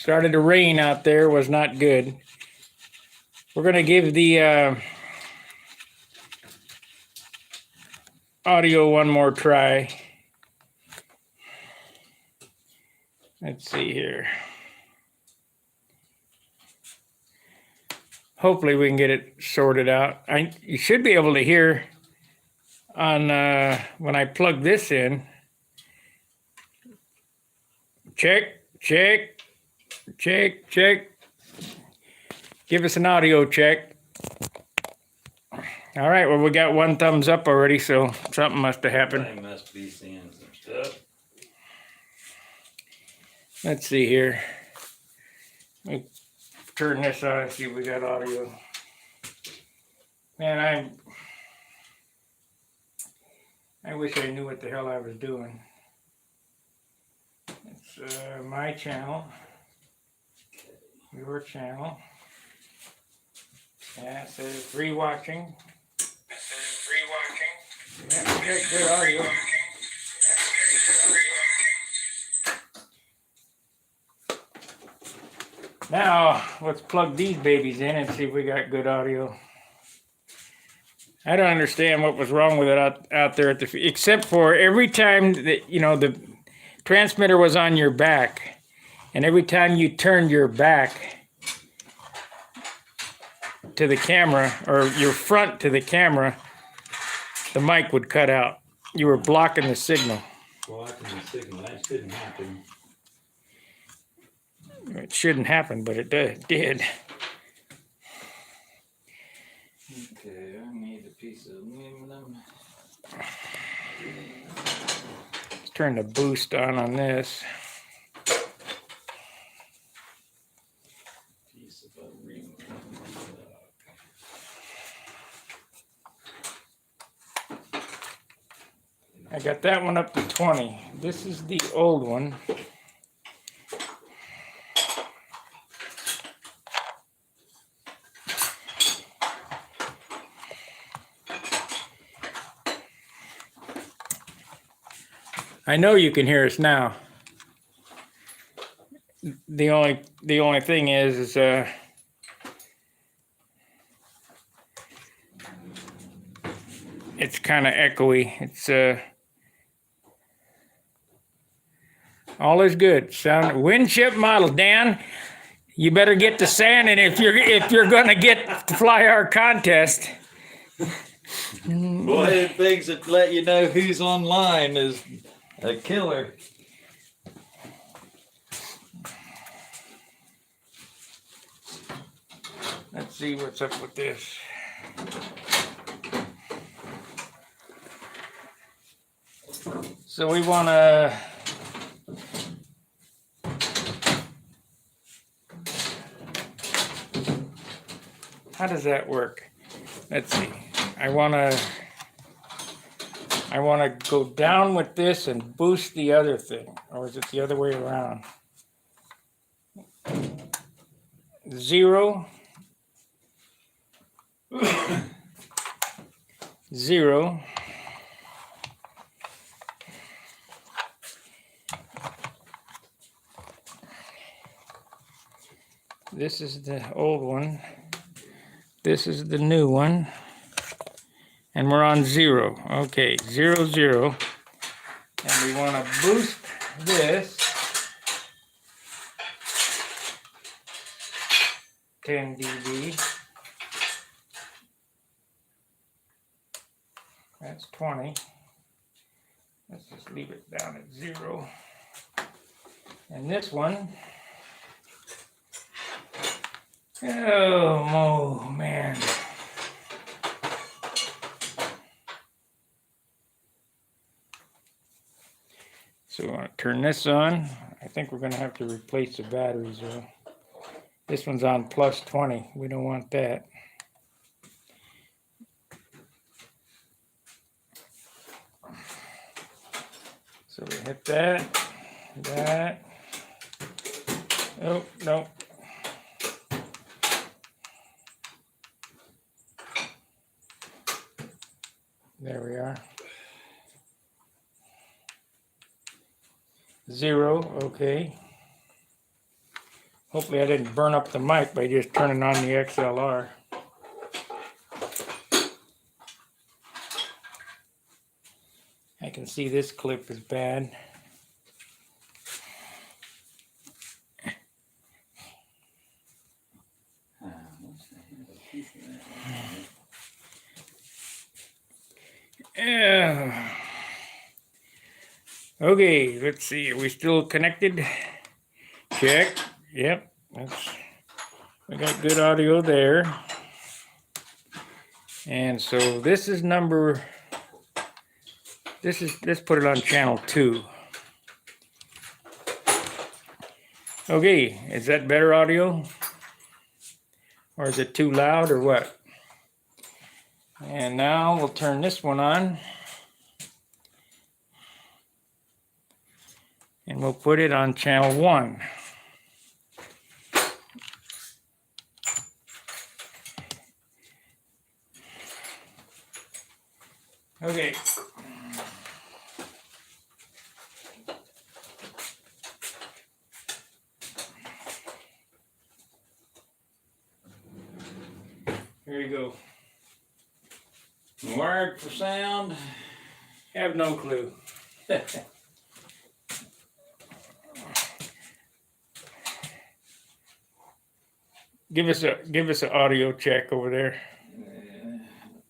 Started to rain out there, was not good. We're going to give the audio one more try. Let's see here. Hopefully we can get it sorted out. You should be able to hear on when I plug this in. Check, check, check, check. Give us an audio check. All right, well, we got one thumbs up already, so something must have happened. I must be seeing some stuff. Let's see here. Let me turn this on and see if we got audio. Man, I wish I knew what the hell I was doing. It's my channel, your channel. Yeah, it says free watching. Yeah, good audio. Now, let's plug these babies in and see if we got good audio. I don't understand what was wrong with it out there except for every time that, the transmitter was on your back, and every time you turned your back to the camera, or your front to the camera, the mic would cut out. You were blocking the signal. Blocking the signal, that shouldn't happen. It shouldn't happen, but it did. Okay, I need a piece of aluminum. Let's turn the boost on this. Piece of aluminum. I got that one up to 20. This is the old one. I know you can hear us now. The only thing is it's kind of echoey. It's all is good. Sound Winship model, Dan. You better get to sanding if you're gonna get to fly our contest. Boy, things that let you know who's online is a killer. Let's see what's up with this. So we want to how does that work? Let's see. I want to go down with this and boost the other thing, or is it the other way around? 0 0 This is the old one. This is the new one. And we're on 0. Okay, 0 0. And we want to boost this 10 dB. That's 20. Let's just leave it down at 0. And this one, oh man. So we want to turn this on. I think we're going to have to replace the batteries though. This one's on plus 20. We don't want that. So we hit that. Oh, no. There we are. 0, okay. Hopefully I didn't burn up the mic by just turning on the XLR. I can see this clip is bad. Yeah. Okay, let's see. Are we still connected? Check. Yep. We got good audio there. And so this is number. Let's put it on channel 2. Okay, is that better audio? Or is it too loud or what? And now we'll turn this one on. And we'll put it on channel 1. Okay. Here you go. Wired for sound. Have no clue. Give us an audio check over there.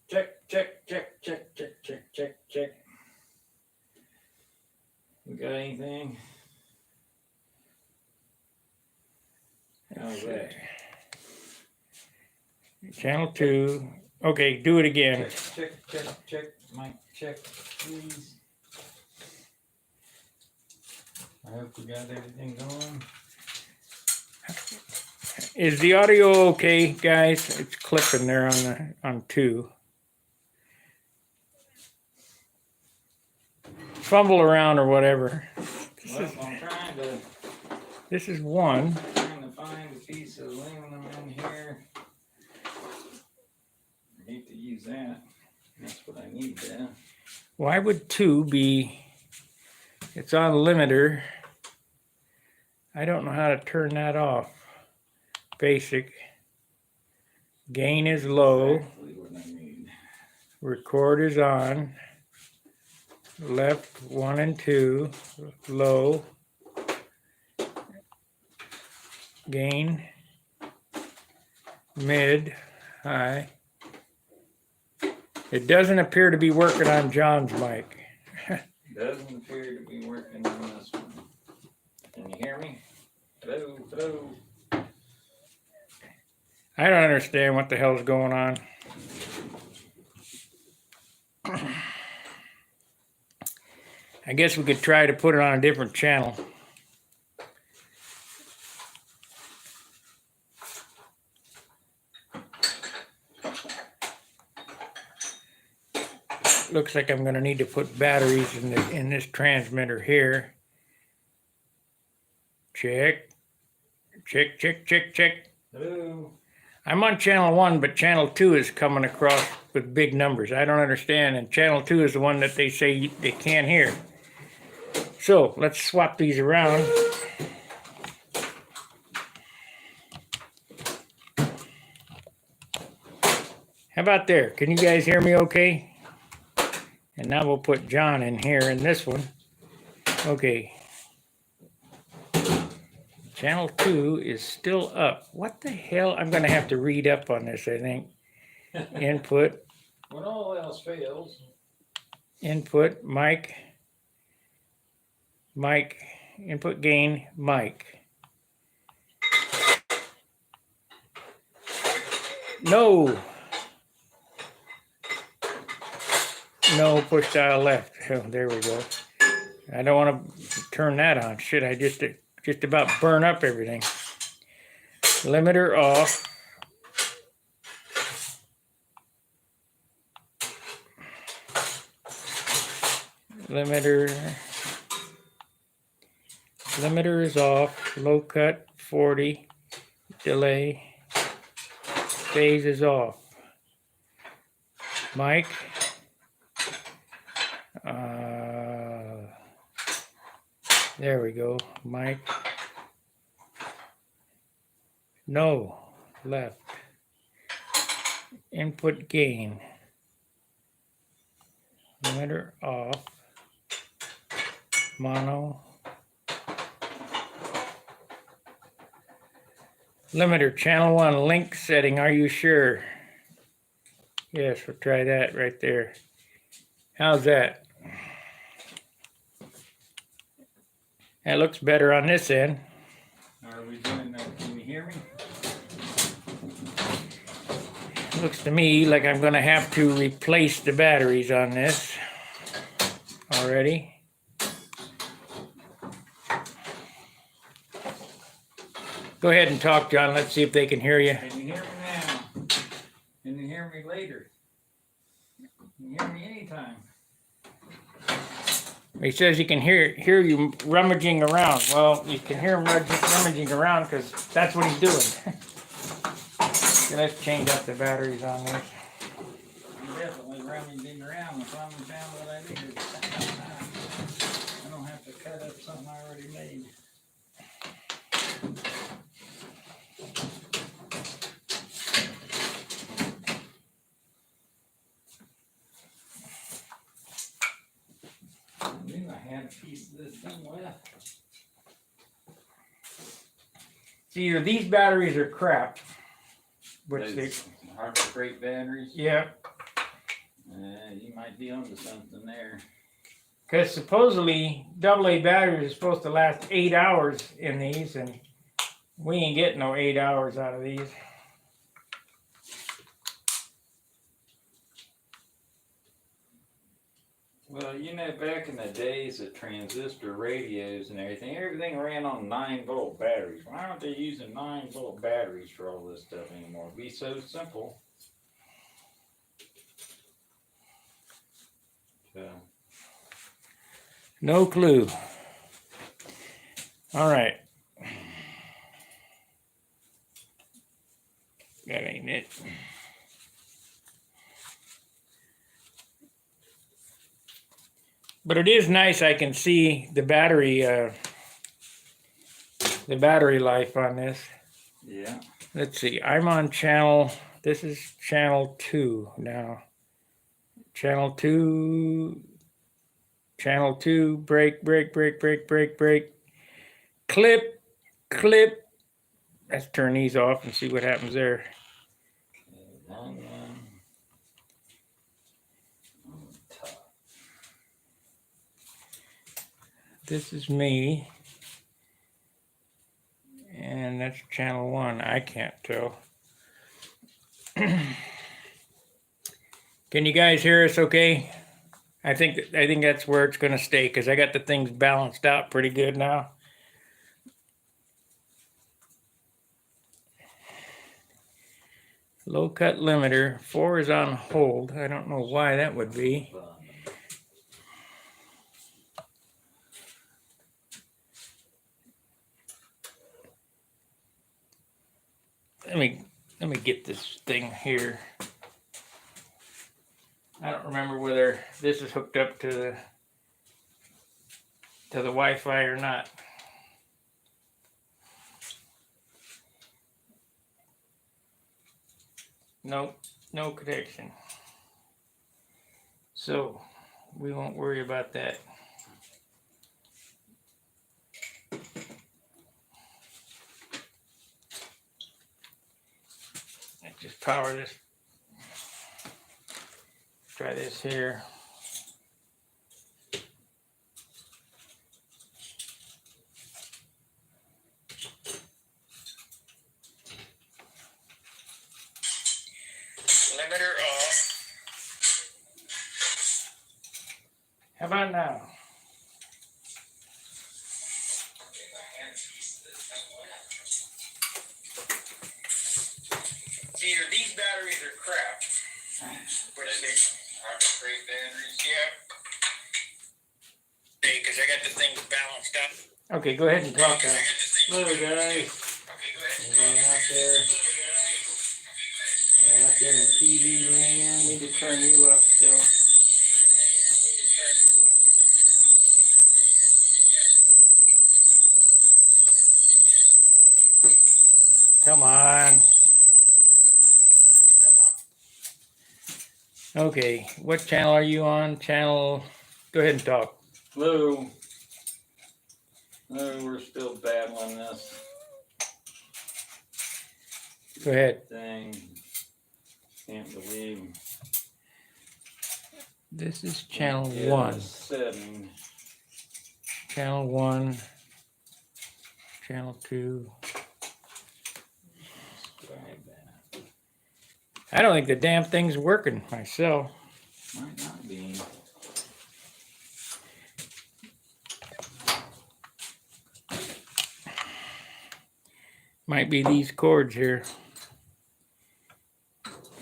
Check, check, check, check, check, check, check, check. We got anything? How's that? Channel 2. Okay, do it again. Check, check, check, check. Mic check, please. I hope we got everything going. Is the audio okay, guys? It's clipping there on 2. Fumble around or whatever. Well, I'm trying to. This is 1. Trying to find a piece of aluminum in here. I hate to use that. That's what I need there. Why would 2 be? It's on limiter. I don't know how to turn that off. Basic. Gain is low. Exactly what I need. Record is on. Left 1 and 2. Low. Gain. Mid. High. It doesn't appear to be working on John's mic. Doesn't appear to be working on this one. Can you hear me? Hello, hello. I don't understand what the hell's going on. I guess we could try to put it on a different channel. Looks like I'm going to need to put batteries in this transmitter here. Check. Check, check, check, check. Hello. I'm on channel 1, but channel 2 is coming across with big numbers. I don't understand. And channel 2 is the one that they say they can't hear. So let's swap these around. How about there? Can you guys hear me okay? And now we'll put John in here in this one. Okay. Channel 2 is still up. What the hell? I'm going to have to read up on this, I think. Input. When all else fails. Input, mic. Mic. Input gain, mic. No. No, push dial left. Oh, there we go. I don't want to turn that on. Shit, I just about burn up everything. Limiter off. Limiter is off. Low cut 40. Delay. Phase is off. Mic. There we go. Mic. No. Left. Input gain. Limiter off. Mono. Limiter channel 1 link setting. Are you sure? Yes, we'll try that right there. How's that? That looks better on this end. Are we doing that? Can you hear me? Looks to me like I'm going to have to replace the batteries on this already. Go ahead and talk, John. Let's see if they can hear you. Can you hear me now? Can you hear me later? Can you hear me anytime? He says he can hear you rummaging around. Well, you can hear him rummaging around because that's what he's doing. Okay, let's change up the batteries on this. I'm definitely rummaging around if I'm found what I needed. I don't have to cut up something I already made. I knew I had a piece of this thing left. See, either these batteries are crap, which they, Those hard to break batteries. yeah, You might be onto something there. because supposedly AA batteries are supposed to last 8 hours in these, and we ain't getting no 8 hours out of these. Well, you know, back in the days of transistor radios and everything ran on 9-volt batteries. Why aren't they using 9-volt batteries for all this stuff anymore? It'd be so simple. So, No clue. All right. That ain't it. But it is nice. I can see the battery life on this. yeah. Let's see. I'm on channel. This is channel 2 now. Channel 2. Channel 2. Break. Break. Break. Break. Break. Break. Clip. Clip. Let's turn these off and see what happens there. Long one. On the top. This is me. And that's channel 1. I can't tell. Can you guys hear us okay? I think that's where it's going to stay because I got the things balanced out pretty good now. Low cut limiter. 4 is on hold. I don't know why that would be. Let me get this thing here. I don't remember whether this is hooked up to the Wi-Fi or not. Nope, no connection. So we won't worry about that. Let's just power this. Try this here. Limiter off. How about now? Either these batteries are crap, which they are great batteries. Yeah. Because I got the things balanced up. Okay, go ahead and talk now. Hello, guys. Okay, go ahead. Out there. Out there in TV land. Need to turn you up still. Come on. Okay, what channel are you on? Channel, go ahead and talk. Hello. No, we're still battling this Go ahead. thing. Can't believe. This is channel Yeah, 1. Setting. Channel 1. Channel 2. Describe that. I don't think the damn thing's working myself. Might not be. Might be these cords here.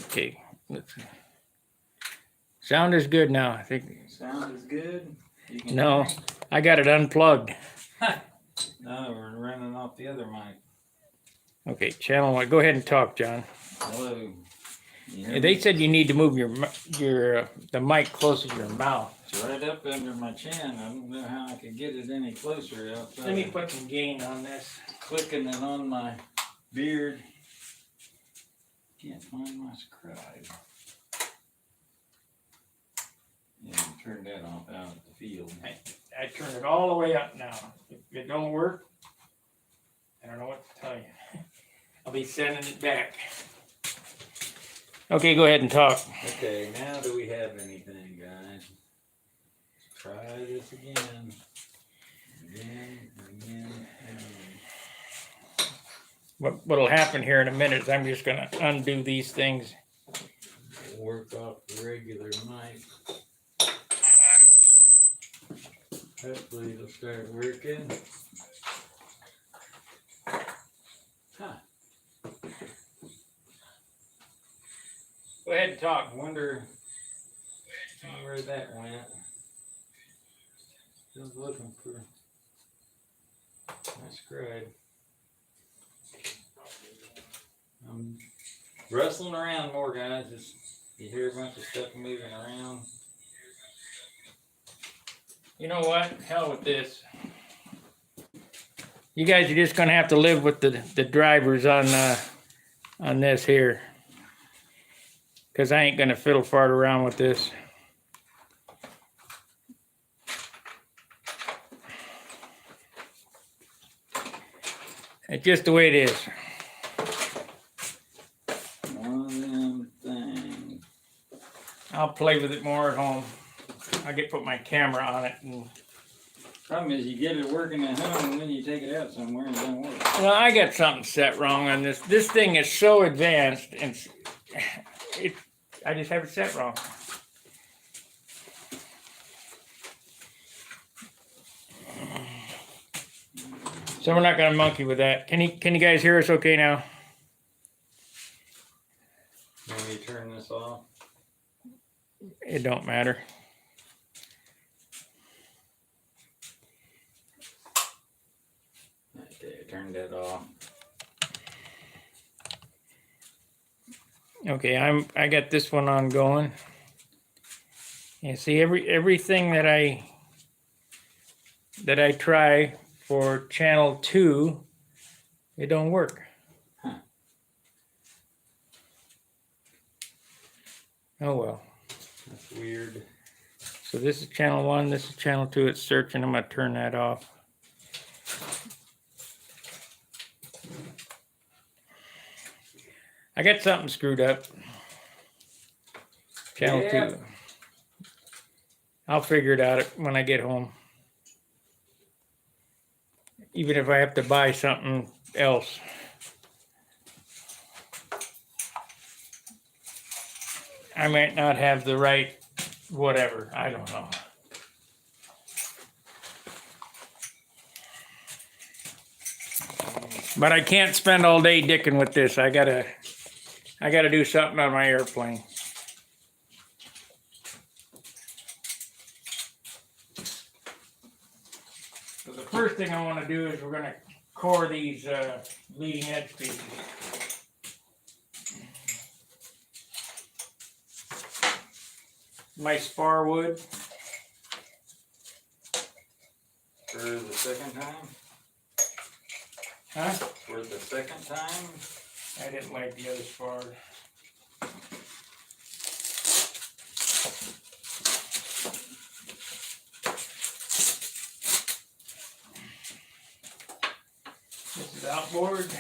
Okay, let's see. Sound is good now, I think. Sound is good. You can No, hear me? I got it unplugged. No, we're running off the other mic. Okay, channel 1. Go ahead and talk, John. Hello. You hear They me? said you need to move the mic closer to your mouth. It's right up under my chin. I don't know how I could get it any closer outside. Let me put some gain on this. Clicking it on my beard. Can't find my scribe. Yeah, turn that off out at the field. I turn it all the way up now. If it don't work, I don't know what to tell you. I'll be sending it back. Okay, go ahead and talk. Okay, now do we have anything, guys? Let's try this again. Again. What'll happen here in a minute is I'm just gonna undo these things. Work off the regular mic. Hopefully it'll start working. Huh. Go ahead and talk. I wonder where that went. Still looking for my scribe. I'm rustling around more, guys. Just, you hear a bunch of stuff moving around. You know what? Hell with this. You guys are just gonna have to live with the drivers on this here, cause I ain't gonna fiddle fart around with this. It's just the way it is. One of them things. I'll play with it more at home. I get put my camera on it, and Problem is, you get it working at home, and then you take it out somewhere and it don't work. well, I got something set wrong on this. This thing is so advanced, and I just have it set wrong. So we're not gonna monkey with that. Can you guys hear us okay now? Let me turn this off. It don't matter. Okay, I turned that off. Okay, I got this one on going. You see everything that I try for channel 2, it don't work. Huh. Oh well. That's weird. So this is channel 1, this is channel 2, it's searching. I'm gonna turn that off. I got something screwed up. Channel Yeah. 2. I'll figure it out when I get home. Even if I have to buy something else. I might not have the right whatever. I don't know. But I can't spend all day dicking with this. I gotta do something on my airplane. So the first thing I want to do is we're gonna core these leading edge pieces. My spar wood. For the second time? Huh? For the second time? I didn't like the other spar. This is outboard.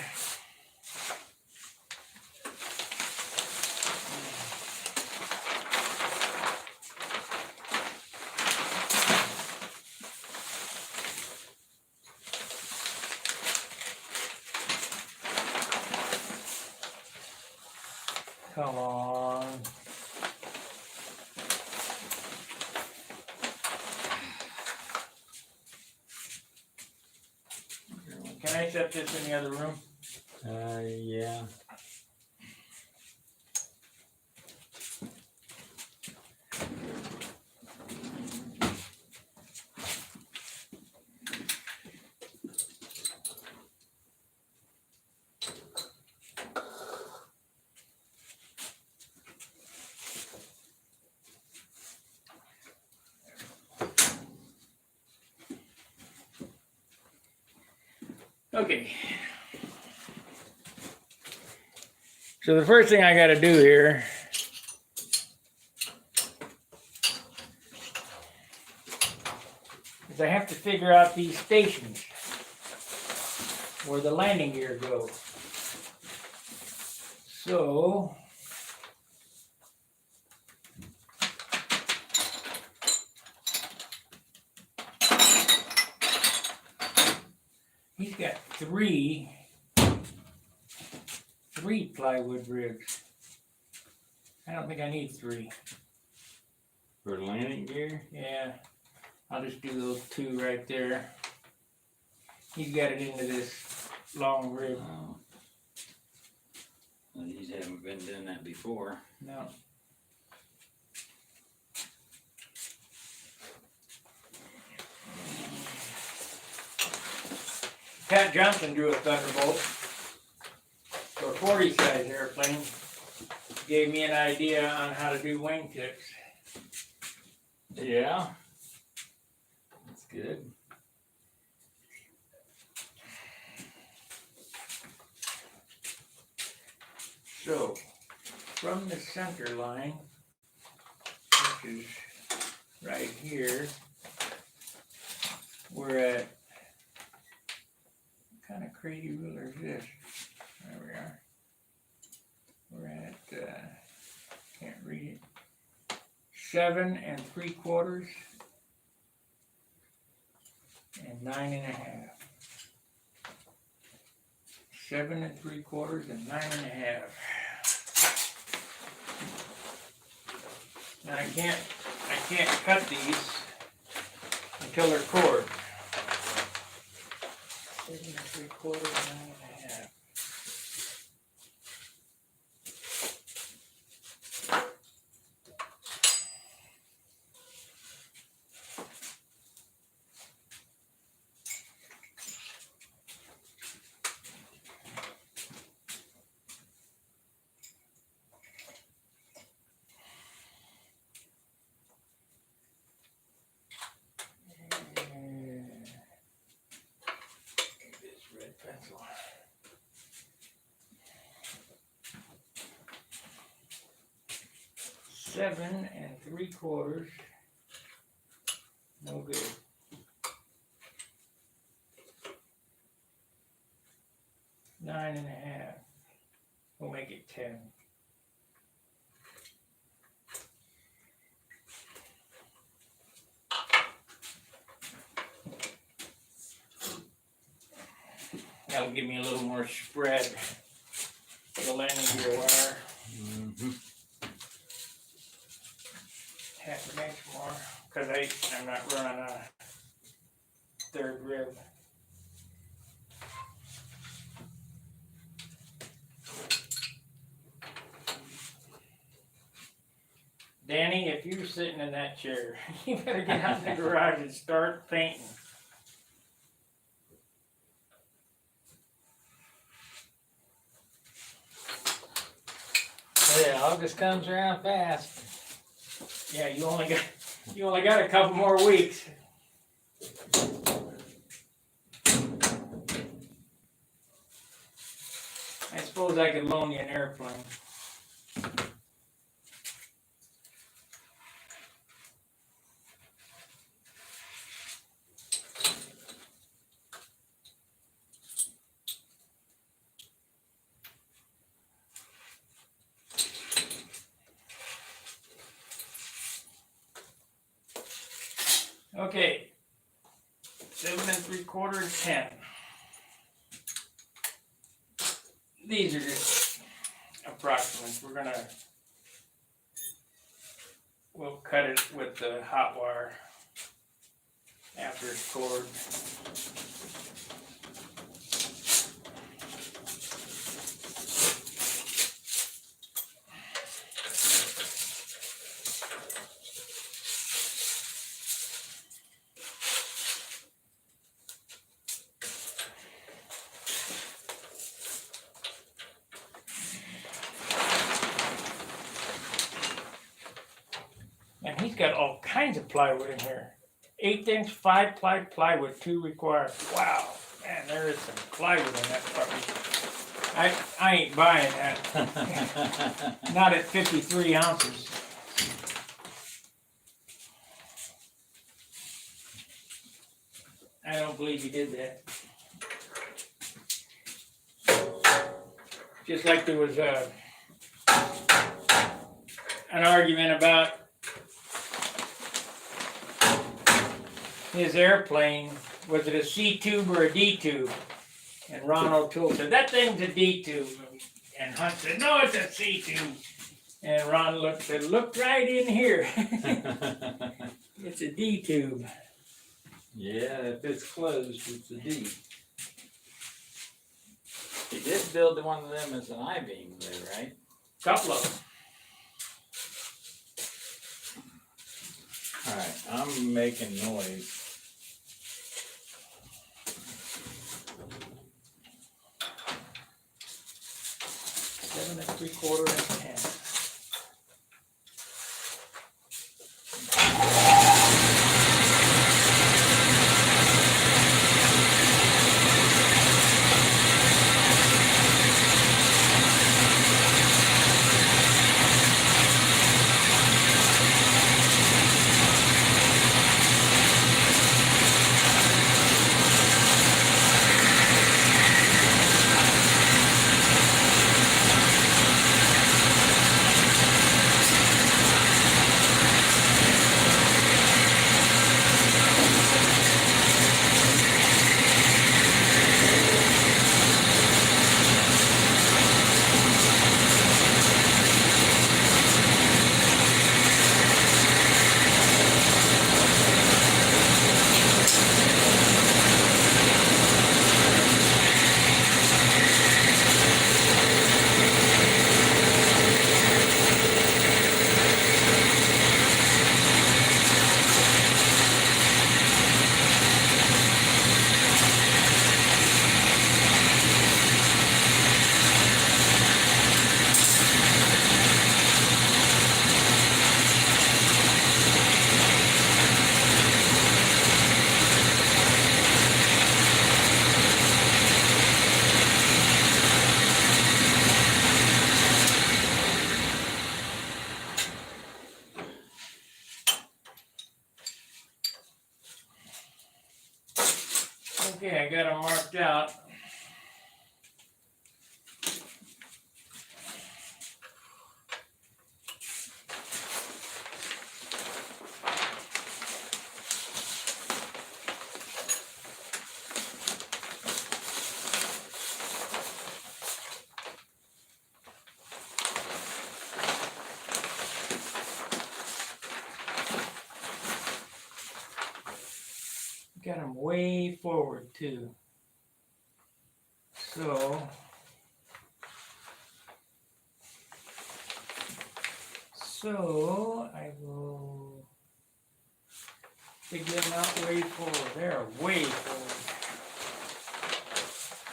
Come on. Can I set this in the other room? Yeah. Okay. So the first thing I got to do here is I have to figure out these stations where the landing gear goes. So he's got three plywood ribs. I don't think I need three. For the landing gear? Yeah, I'll just do those two right there. He's got it into this long rib. Oh. Well, these haven't been doing that before. No. Pat Johnson drew a Thunderbolt for a 40 size airplane. Gave me an idea on how to do wingtips. Yeah. That's good. So, from the center line, which is right here, we're at, what kind of crazy ruler is this? There we are. We're at, can't read it, 7 3/4 and 9 1/2. 7 3/4 and 9 1/2. Now I can't cut these until they're cord. 7 3/4, 9 1/2. Pencil. Seven 3/4. No good. 9 1/2. We'll make it 10. That'll give me a little more spread for the landing gear wire. Mm-hmm. Half an inch more, because I'm not running a third rib. Danny, if you're sitting in that chair, you better get out in the garage and start painting. Yeah, August comes around fast. Yeah, you only got a couple more weeks. I suppose I could loan you an airplane. Okay, 7 3/4, 10. These are just approximates. We'll cut it with the hot wire after it's cored. And he's got all kinds of plywood in here. 1/8" 5-ply plywood, 2 required. Wow, man, there is some plywood in that puppy. I ain't buying that. Not at 53 ounces. I don't believe he did that. Just like there was an argument about his airplane, was it a C tube or a D tube? And Ron O'Toole said, that thing's a D tube. And Hunt said, no, it's a C tube. And Ron said, look right in here. It's a D tube. Yeah, if it's closed, it's a D. He did build one of them as an I-beam though, right? Couple of them. Alright, I'm making noise. 7 3/4 and 10. Okay, I got them marked out. Got them way forward too. So I will dig them out way forward. They're way forward.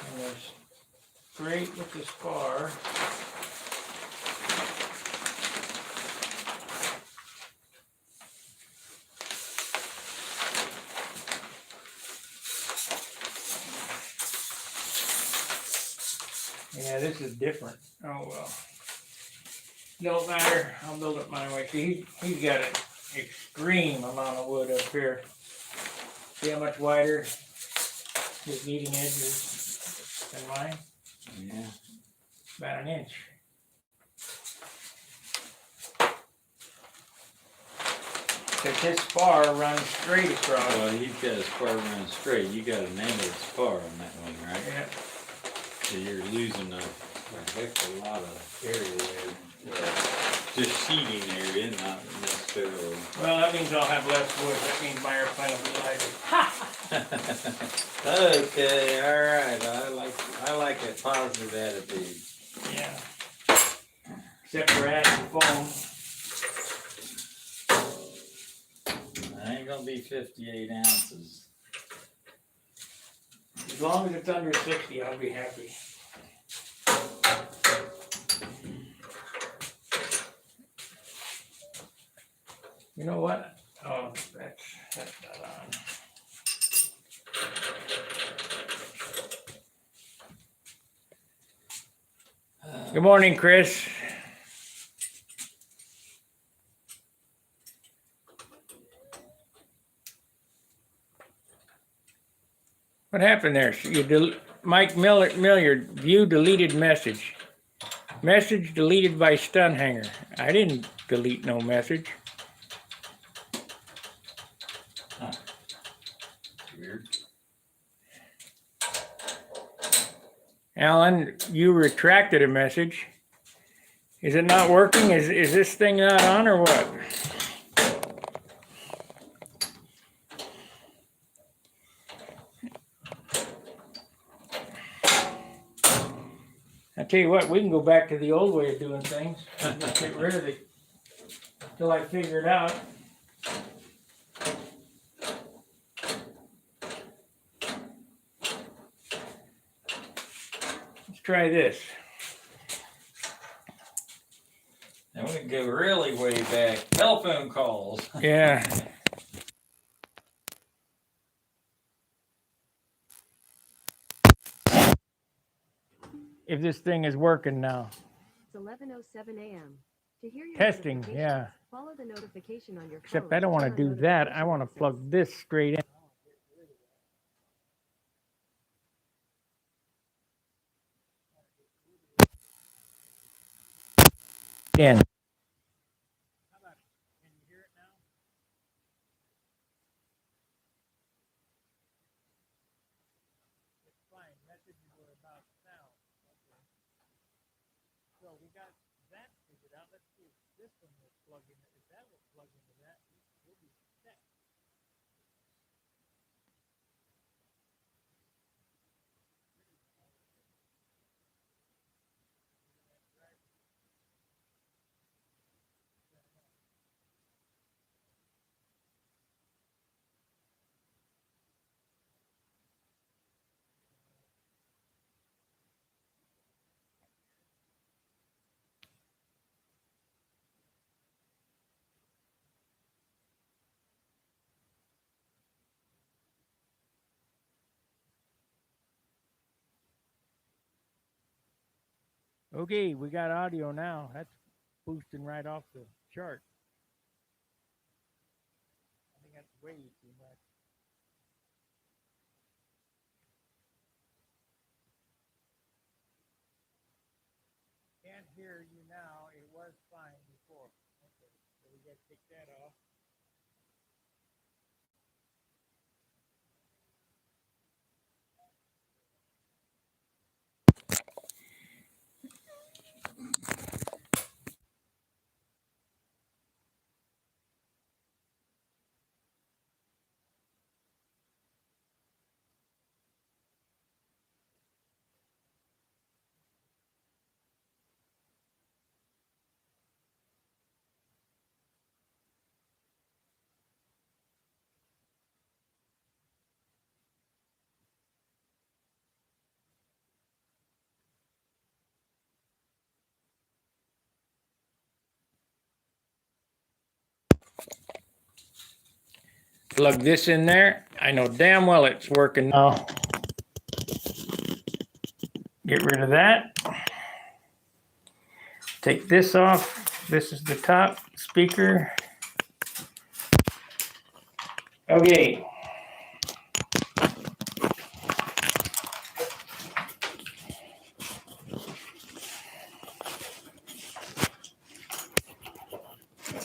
And they're straight with the spar. Yeah, this is different. Oh well. Don't matter. I'll build it my way. See, he's got an extreme amount of wood up here. See how much wider his kneading edge is than mine? Yeah. About an inch. Because his spar runs straight across. Well, he's got his spar running straight. You got an angled spar on that one, right? Yeah. So you're losing a heck of a lot of area there. Just seating area, not necessarily. Well, that means I'll have less wood. That means my airplane will be lighter. Okay, all right. I like a positive attitude. Yeah. Except for adding foam. I ain't gonna be 58 ounces. As long as it's under 60, I'll be happy. You know what? Oh, that's not on. Good morning, Chris. What happened there? Mike Miller, view deleted message. Message deleted by Stunt Hanger. I didn't delete no message. Weird. Alan, you retracted a message. Is it not working? Is this thing not on or what? I tell you what, we can go back to the old way of doing things. Just get rid of it till I figure it out. Let's try this. And we can go really way back. Telephone calls. Yeah. If this thing is working now. It's 11:07 a.m. To hear your Testing, notifications, yeah. follow the notification on your Except phone I don't want to turn on do that. I notification want to access. plug this straight in. So we got that figured out. Let's see if this one will plug in. If that will plug into that, we'll be set. Okay, we got audio now. That's boosting right off the chart. I think that's way too much. Can't hear you now. It was fine before. Okay, so we got to take that off. Plug this in there. I know damn well it's working now. Give get rid of that. Take this off. This is the top speaker. Okay.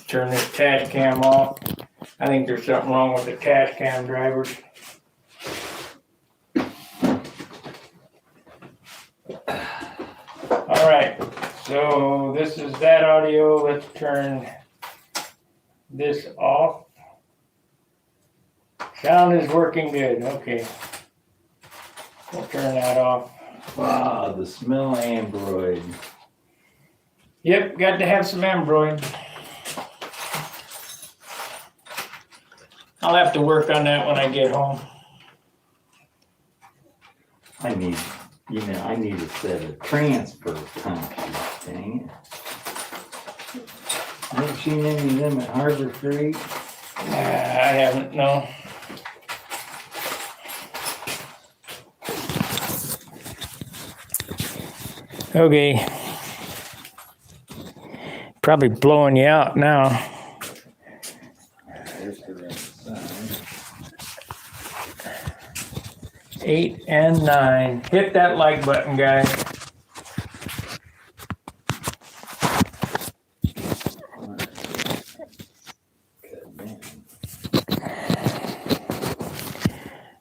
Turn this dash cam off. I think there's something wrong with the dash cam drivers. All right, so this is that audio. Let's turn this off. Sound is working good. Okay. We'll turn that off. Wow, the smell of Android. Yep, got to have some Android. I'll have to work on that when I get home. I need a set of transfer punches, dang it. Haven't seen any of them at Harbor Freight. I haven't, no. Okay. Probably blowing you out now. There's the right side. 8 and 9. Hit that like button, guys.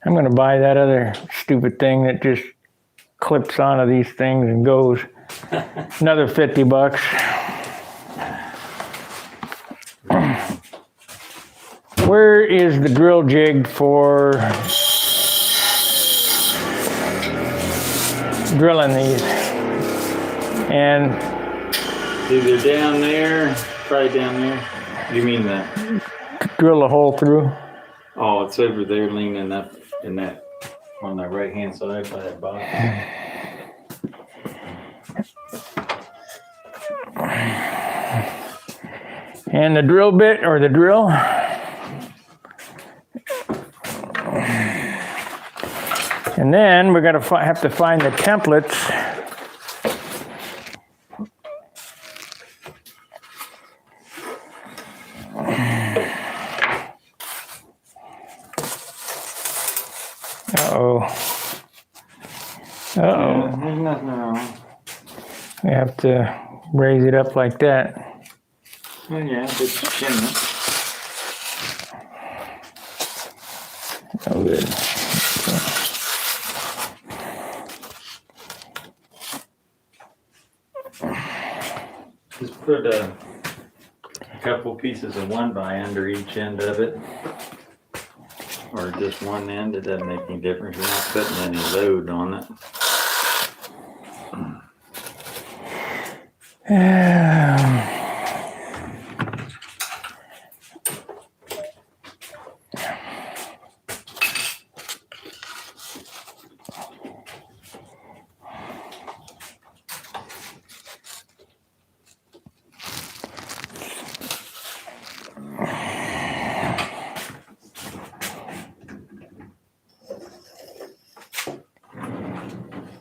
I'm going to buy that other stupid thing that just clips onto these things and goes. Another $50. Where is the drill jig for drilling these? And Either down there, probably down there. You mean that? drill a hole through? Oh, it's over there leaning up in that, on the right hand side by that box. And the drill bit or the drill? And then we're going to have to find the templates. Uh-oh. Uh-oh. There's nothing wrong. We have to raise it up like that. Oh yeah, it's chimney. Oh, good. Just put a couple pieces of 1x under each end of it. Or just one end, it doesn't make any difference. You're not putting any load on it.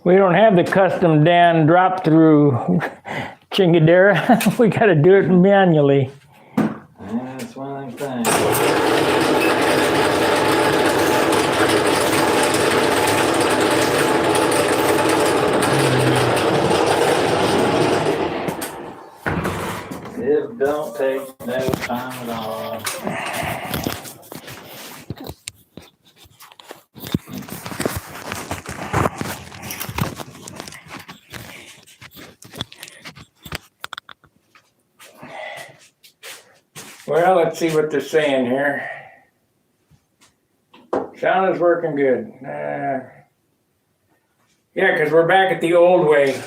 We don't have the custom Dan drop through chingadera. We got to do it manually. That's one of them things. It don't take no time at all. Well, let's see what they're saying here. Sound is working good. Yeah, because we're back at the old way.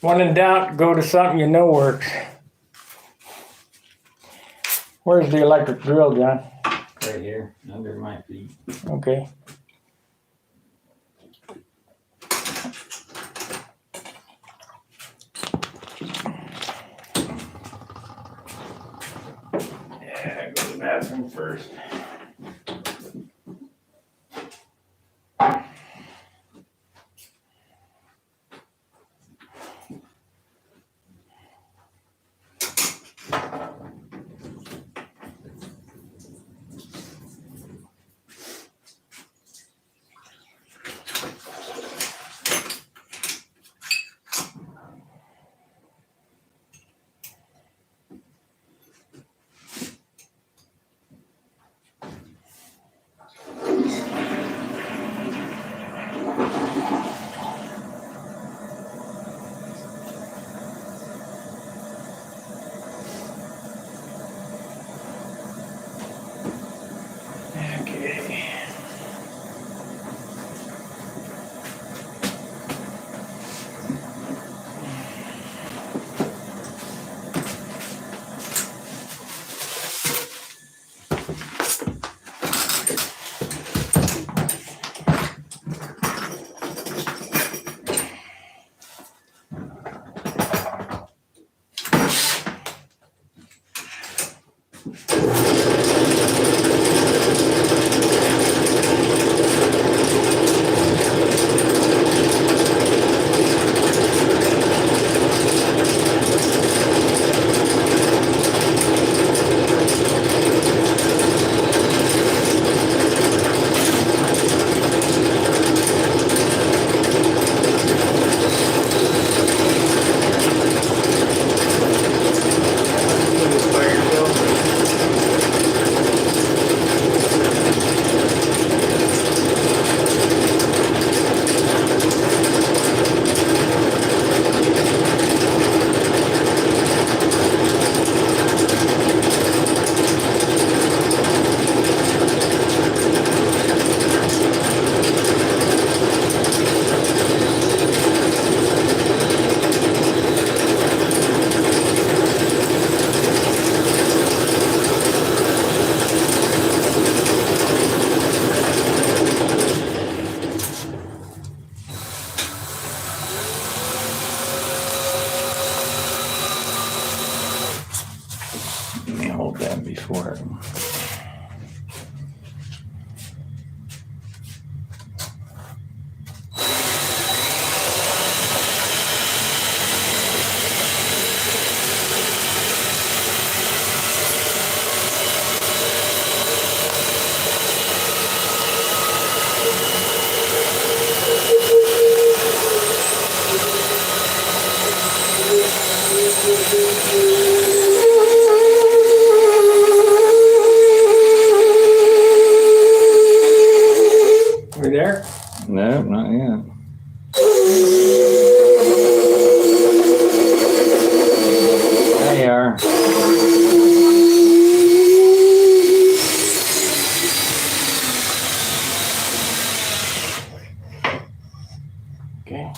When in doubt, go to something you know works. Where's the electric drill, John? Right here, under my feet. Okay. Yeah, go to the bathroom first. that before it. We there? No, not yet. There you are. Okay.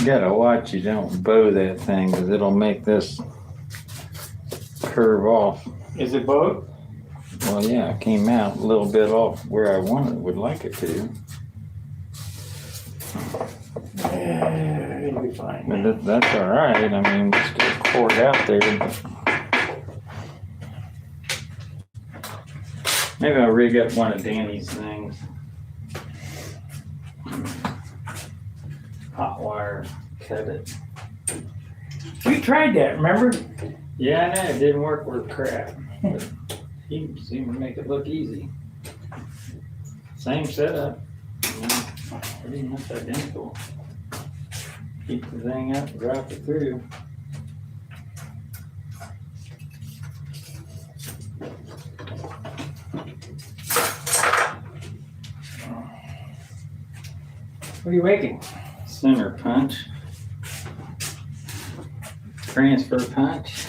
You gotta watch you don't bow that thing because it'll make this curve off. Is it bowed? Well, yeah, it came out a little bit off where I would like it to. It'll be fine. But that's all right. I mean, it's still cord out there. But maybe I'll rig up one of Danny's things. Hot wire, cut it. We tried that, remember? Yeah, I know, it didn't work worth crap. But he seemed to make it look easy. Same setup. You know, pretty much identical. Keep the thing up, drop it through. What are you making? Center punch. Transfer punch.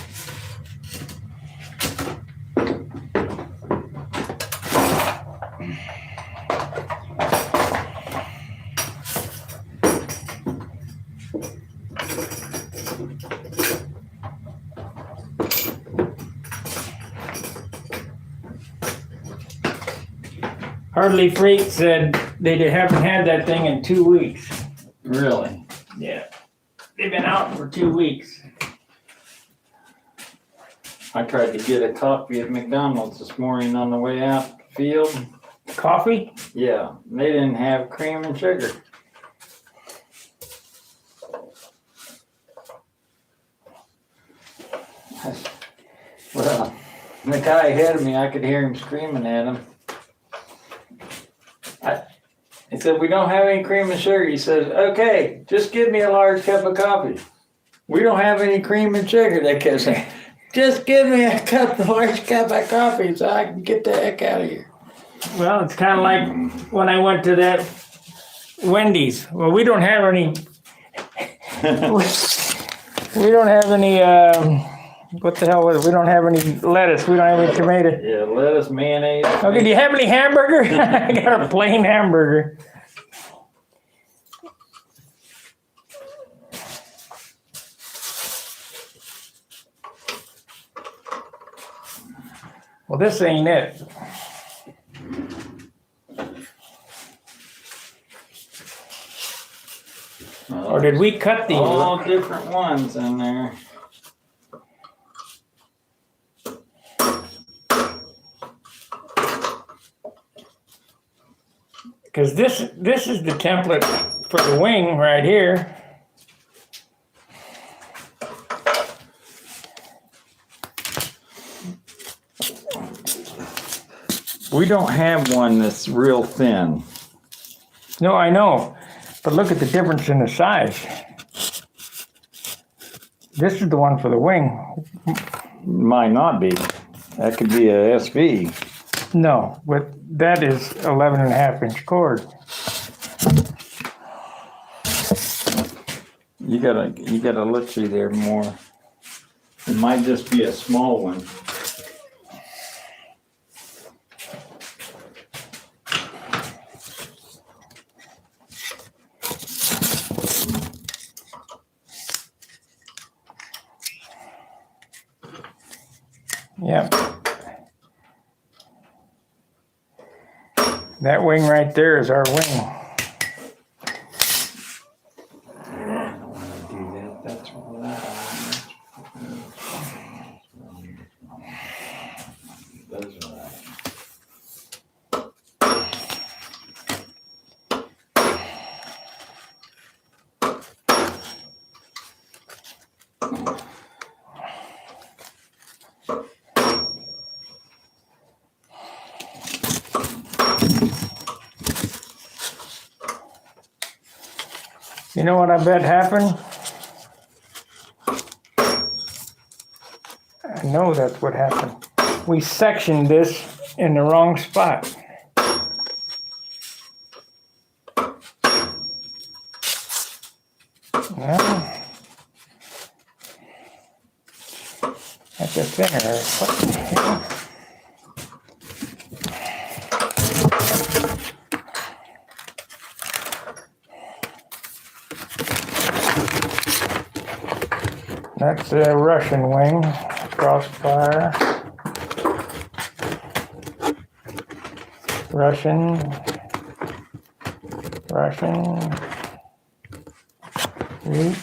Hardly Freight said they haven't had that thing in 2 weeks. Really? Yeah. They've been out for 2 weeks. I tried to get a coffee at McDonald's this morning on the way out the field. Coffee? Yeah, they didn't have cream and sugar. Well, the guy ahead of me, I could hear him screaming at him. He said, "We don't have any cream and sugar." He says, "Okay, just give me a large cup of coffee." "We don't have any cream and sugar," they kept saying. "Just give me a large cup of coffee so I can get the heck out of here." Well, it's kind of like when I went to that Wendy's. Well, we don't have any. We don't have any. What the hell was it? We don't have any lettuce. We don't have any tomato. Yeah, lettuce, mayonnaise. Okay, do you have any hamburger? I got a plain hamburger. Well, this ain't it. Or did we cut these? All different ones in there. Because this is the template for the wing right here. We don't have one that's real thin. No, I know, but look at the difference in the size. This is the one for the wing. Might not be. That could be a SV. No, but that is 11.5-inch cord. You gotta look through there more. It might just be a small one. Yep. That wing right there is our wing. I don't want to do that. That's all that. Those are right. You know what I bet happened? I know that's what happened. We sectioned this in the wrong spot. Well, that's a thinner. What the hell? That's a Russian wing, crossfire. Russian. Root.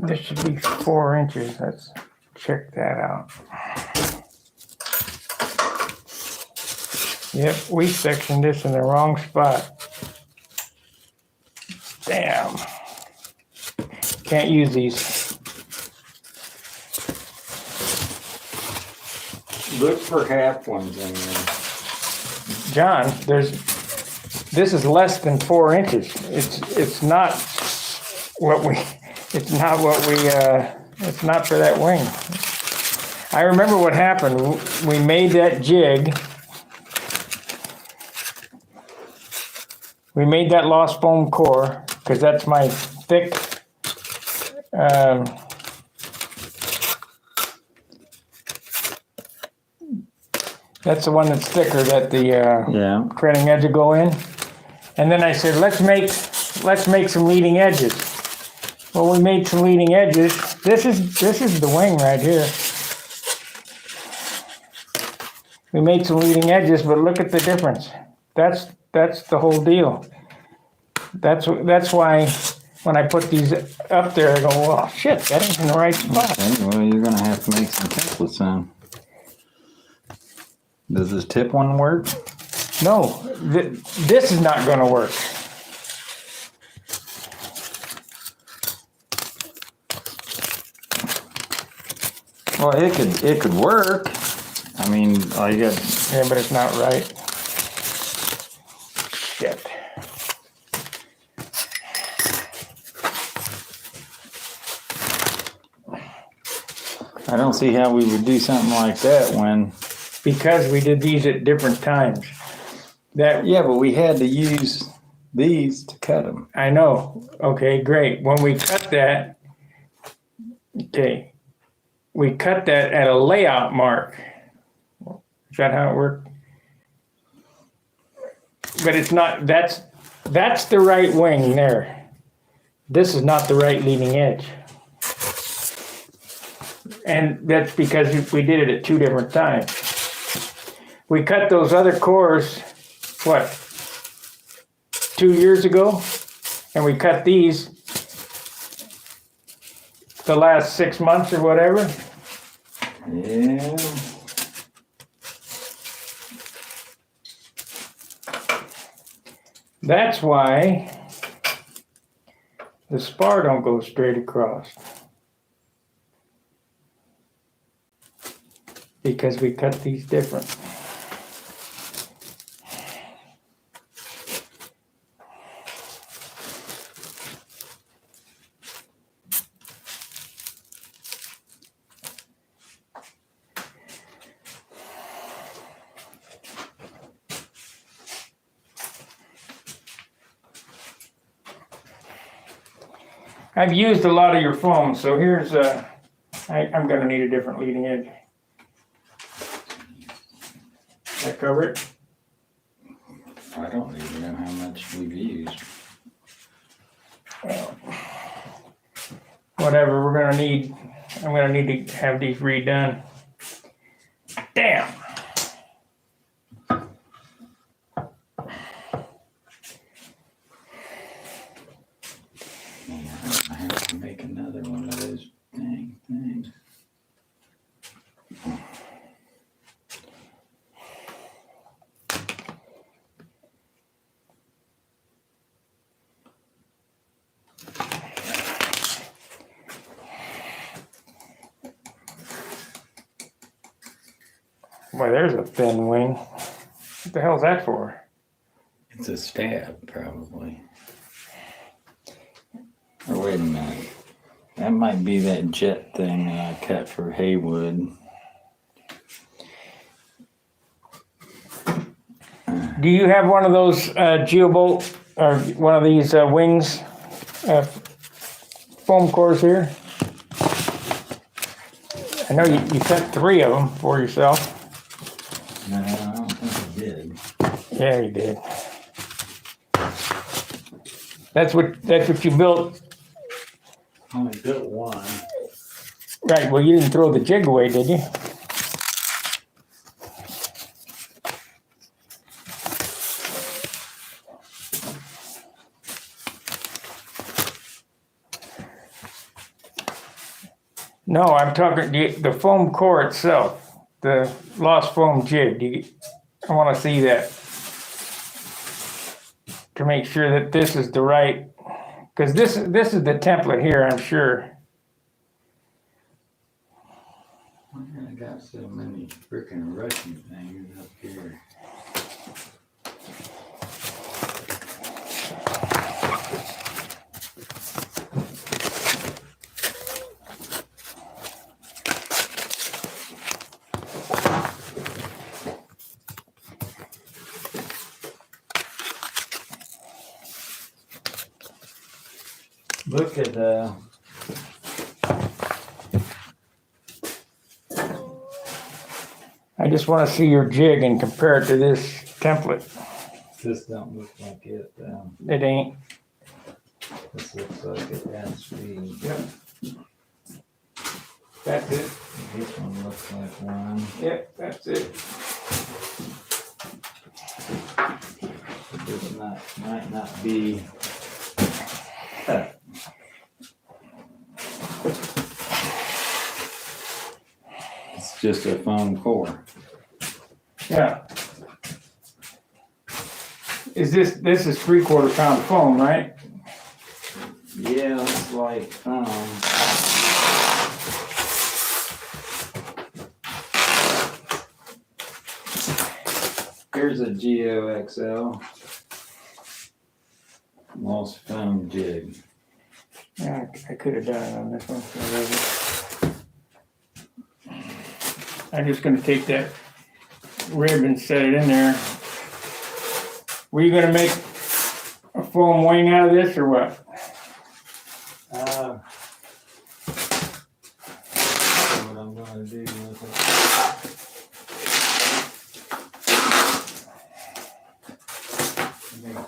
This should be 4 inches. Let's check that out. Yep, we sectioned this in the wrong spot. Damn. Can't use these. Look for half ones in there. John, this is less than 4 inches. It's not what we it's not for that wing. I remember what happened. We made that jig. We made that lost foam core because that's my thick that's the one that's thicker that the cutting edge will go in. And then I said, let's make some leading edges. Well, we made some leading edges. This is the wing right here. We made some leading edges, but look at the difference. That's the whole deal. That's why when I put these up there, I go, well, shit, that ain't in the right spot. Okay, well, you're gonna have to make some templates then. Does this tip one work? No, this is not going to work. Well, it could work. I mean, all you got. Yeah, but it's not right. Shit. I don't see how we would do something like that when. Because we did these at different times. Yeah, but we had to use these to cut them. I know. Okay, great. When we cut that, we cut that at a layout mark. Is that how it worked? But it's not. That's That's the right wing there. This is not the right leading edge. And that's because we did it at 2 different times. We cut those other cores, what, 2 years ago? And we cut these the last 6 months or whatever. Yeah. That's why the spar don't go straight across. Because we cut these different. I've used a lot of your foam, so here's I'm gonna need a different leading edge. That cover it? I don't even know how much we've used. Well, whatever, I'm gonna need to have these redone. Damn. Man, I have to make another one of those dang things. Boy, there's a thin wing. What the hell's that for? It's a stab, probably. Or wait a minute. That might be that jet thing that I cut for Haywood. Do you have one of those geobolt or one of these wings foam cores here? I know you cut 3 of them for yourself. No, I don't think I did. Yeah, you did. That's what you built. I only built one. Right, well, you didn't throw the jig away, did you? No, I'm talking the foam core itself, the lost foam jig. I want to see that to make sure that this is the right, because this is the template here, I'm sure. I got so many freaking Russian things up here. Look at I just want to see your jig and compare it to this template. this don't look like it. It ain't. This looks like it has speed. Yep. That's it. This one looks like one. Yep, that's it. This might not be. It's just a foam core. Yeah. This is 3/4 pound foam, right? Yeah, it's like here's a Geo XL lost foam jig. Yeah, I could have done it on this one. I'm just gonna take that rib and set it in there. Were you gonna make a foam wing out of this or what? What I'm gonna do with it.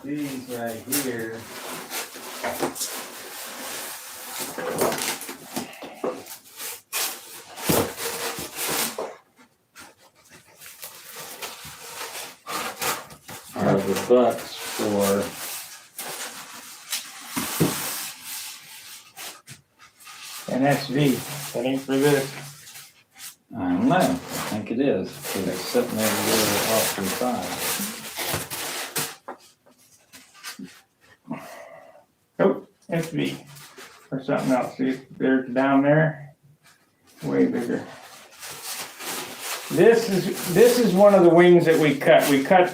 These right here. Are the butts for NSV. That ain't for this. I don't know. I think it is. Because it's sitting there a little off to the side. Oh, SV. Or something else. See, there's down there. Way bigger. This is one of the wings that we cut. We cut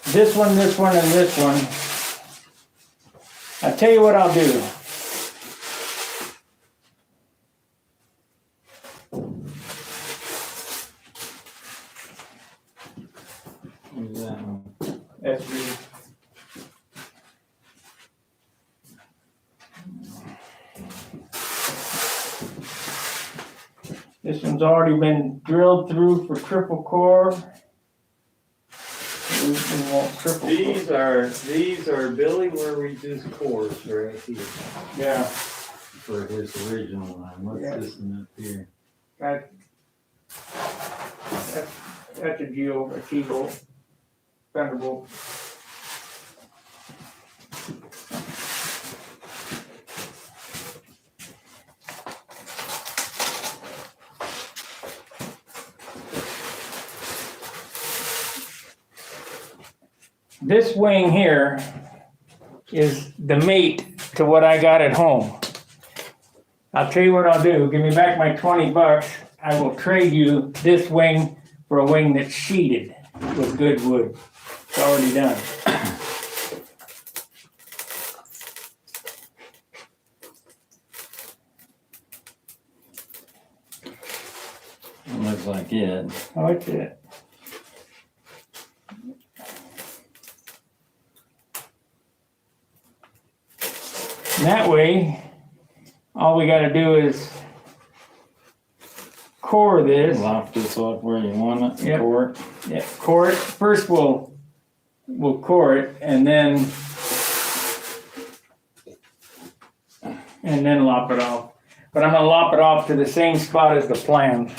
this one, and this one. I'll tell you what I'll do. SV. This one's already been drilled through for triple core. These are Billy where we just course right here. Yeah. For his original one. What's this one up here? That's a T-bolt, Thunderbolt. This wing here is the mate to what I got at home. I'll tell you what I'll do. Give me back my $20. I will trade you this wing for a wing that's sheeted with good wood. It's already done. Looks like it. Oh, it's it. And that way, all we gotta do is core this. Lock this up where you want it. Yep. Core it. Yeah, core it. First we'll core it and then lop it off. But I'm gonna lop it off to the same spot as the plan.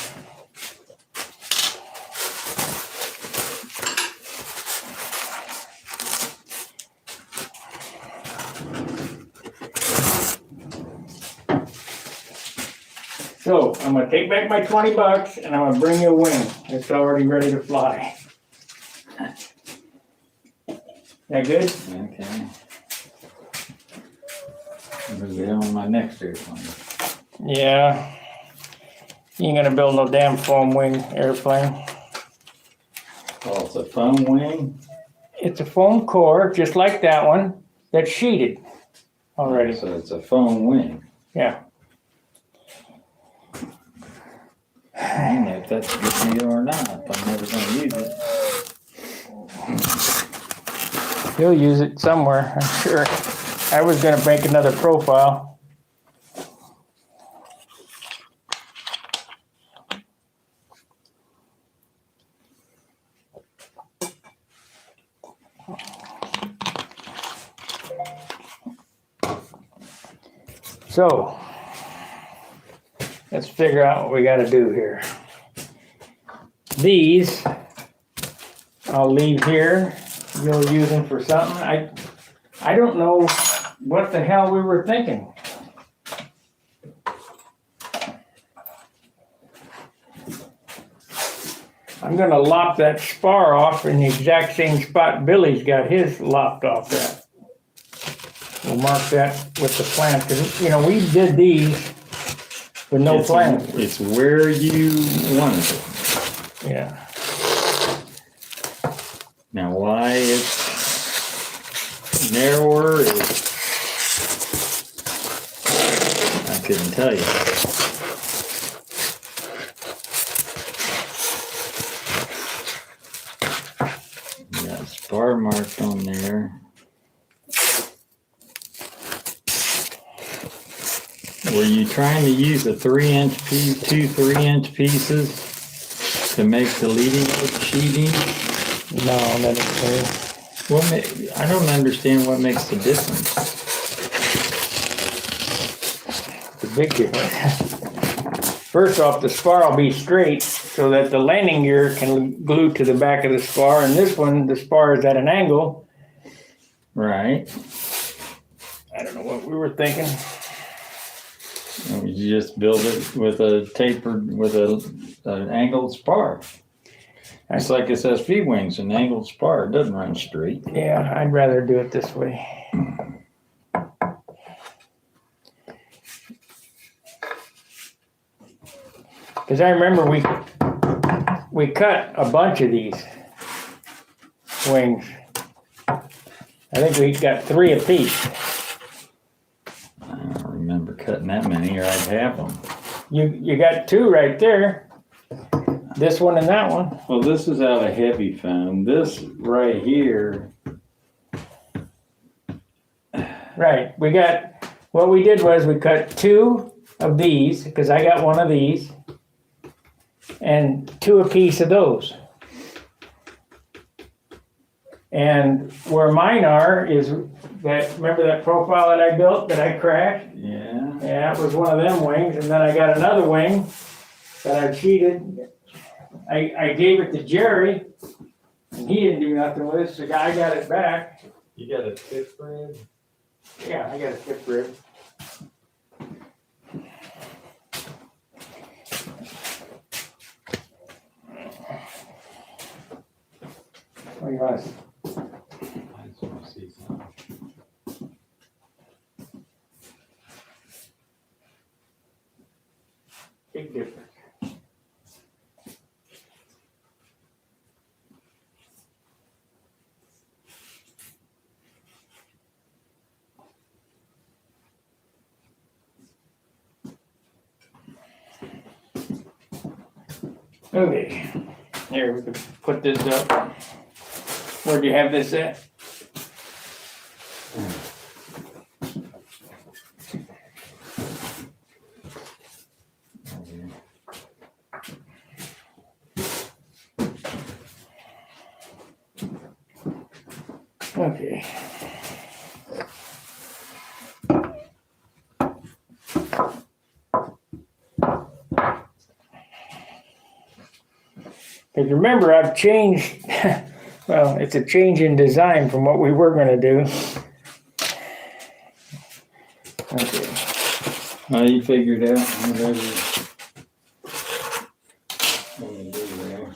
So I'm gonna take back my $20 and I'm gonna bring you a wing. It's already ready to fly. That good? Okay. We'll get on my next airplane. Yeah. You ain't gonna build no damn foam wing airplane. Oh, it's a foam wing? It's a foam core, just like that one, that's sheeted already. So it's a foam wing. Yeah. I don't know if that's a good deal or not. I'm never gonna use it. You'll use it somewhere, I'm sure. I was gonna make another profile. So, let's figure out what we gotta do here. These, I'll leave here. You'll use them for something. I don't know what the hell we were thinking. I'm gonna lop that spar off in the exact same spot Billy's got his lopped off at. We'll mark that with the plan, because, you know, we did these with no plan. It's where you wanted it. Yeah. Now, why it's narrower is, I couldn't tell you. You got a spar marked on there. Were you trying to use a 3-inch piece, two 3-inch pieces to make the leading edge sheeting? No, that ain't I don't understand what makes the difference. The big difference. First off, the spar will be straight so that the landing gear can glue to the back of the spar, and this one, the spar is at an angle. Right. I don't know what we were thinking. You just build it with an angled spar. It's like it says feed wings, an angled spar. It doesn't run straight. Yeah, I'd rather do it this way. Because I remember we cut a bunch of these wings. I think we got 3 apiece. I don't remember cutting that many, or I'd have them. You got 2 right there. This one and that one. Well, this is out of heavy foam. This right here. Right. What we did was we cut 2 of these, because I got 1 of these, and 2 apiece of those. And where mine are is remember that profile that I built that I crashed? Yeah. Yeah, it was one of them wings. And then I got another wing that I cheated. I gave it to Jerry, and he didn't do nothing with it, so I got it back. You got a tip rib? Yeah, I got a tip rib. What do you want to see? I just want to see something. Big difference. Okay, here we can put this up. Where'd you have this at? Okay. Because remember, I've changed, well, it's a change in design from what we were going to do. Okay. Now you figured out whatever you do there.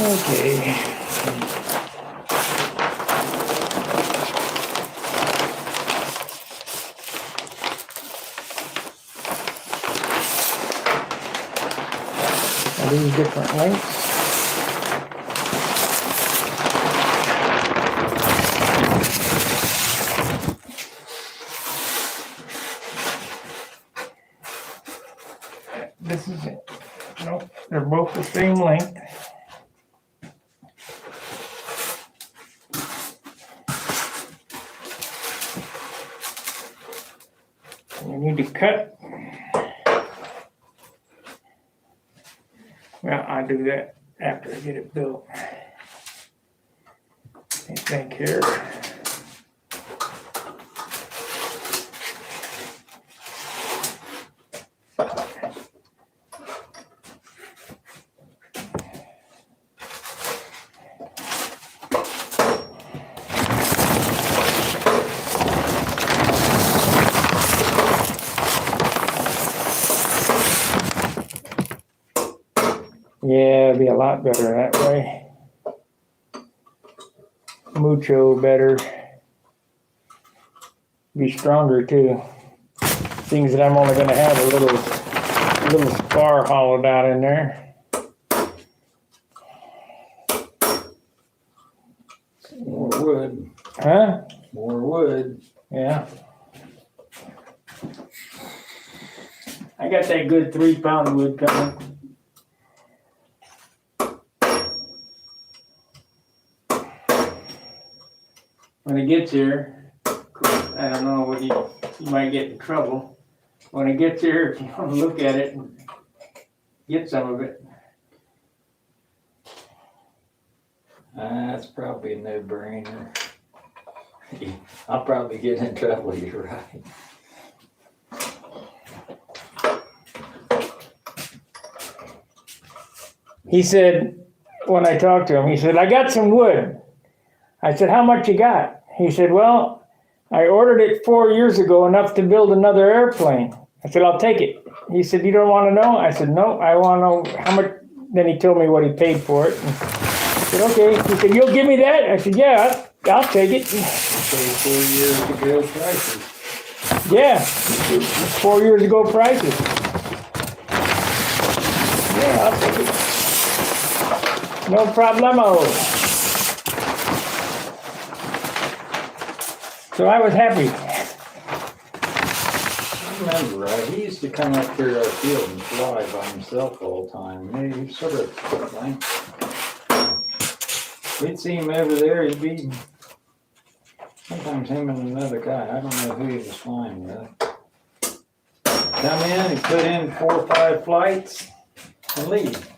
Okay. Are these different lengths? This is it. Nope, they're both the same length. You need to cut. Well, I'll do that after I get it built. I think here. Yeah, it'd be a lot better that way. Mucho better. Be stronger too. Things that I'm only gonna have a little spar hollowed out in there. More wood. Huh? More wood. Yeah. I got that good 3-pound wood coming. When it gets here, of course, I don't know what you might get in trouble. When it gets here, if you want to look at it and get some of it. That's probably a no-brainer. I'll probably get in trouble, you're right. He said, when I talked to him, he said, I got some wood. I said, how much you got? He said, well, I ordered it 4 years ago, enough to build another airplane. I said, I'll take it. He said, you don't want to know? I said, no, I want to know how much. Then he told me what he paid for it. I said, okay. He said, you'll give me that? I said, yeah, I'll take it. So 4 years ago prices. Yeah, 4 years ago prices. Yeah, I'll take it. No problemo. So I was happy. I remember, right? He used to come up here to our field and fly by himself all the time. He sort of like, we'd see him over there. He'd be sometimes him and another guy. I don't know who he was flying with. Come in, he put in 4 or 5 flights and leave.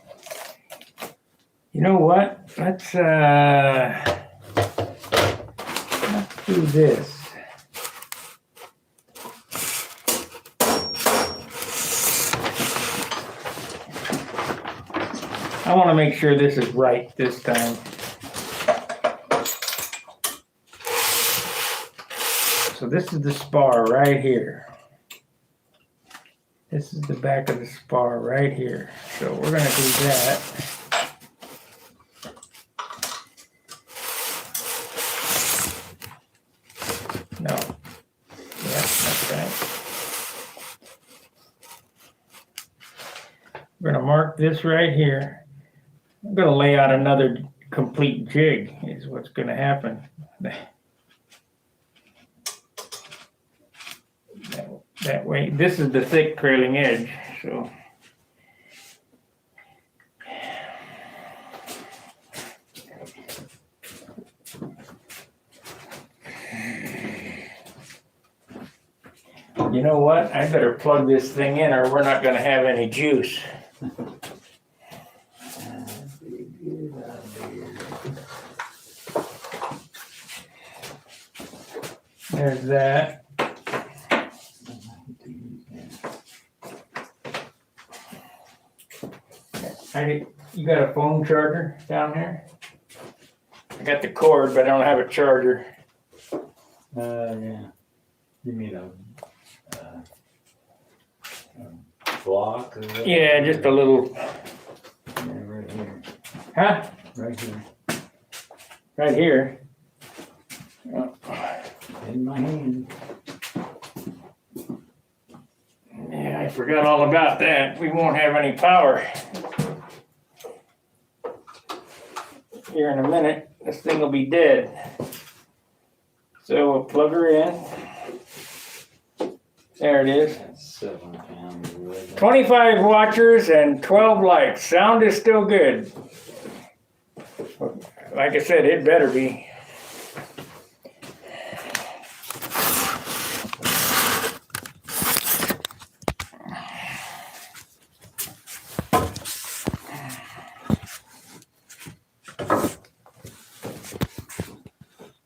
You know what? Let's do this. I want to make sure this is right this time. So this is the spar right here. This is the back of the spar right here. So we're going to do that. No. Yeah, that's right. We're going to mark this right here. I'm going to lay out another complete jig is what's going to happen. That way, this is the thick trailing edge, so. You know what? I better plug this thing in or we're not going to have any juice. There's that. You got a phone charger down there? I got the cord, but I don't have a charger. Yeah. You mean a block? Or Yeah, just a little. Yeah, right here. Huh? Right here. Right here. Oh. In my hand. Yeah, I forgot all about that. We won't have any power. Here in a minute, this thing will be dead. So we'll plug her in. There it is. That's 7 pounds of wood. 25 watchers and 12 lights. Sound is still good. Like I said, it better be.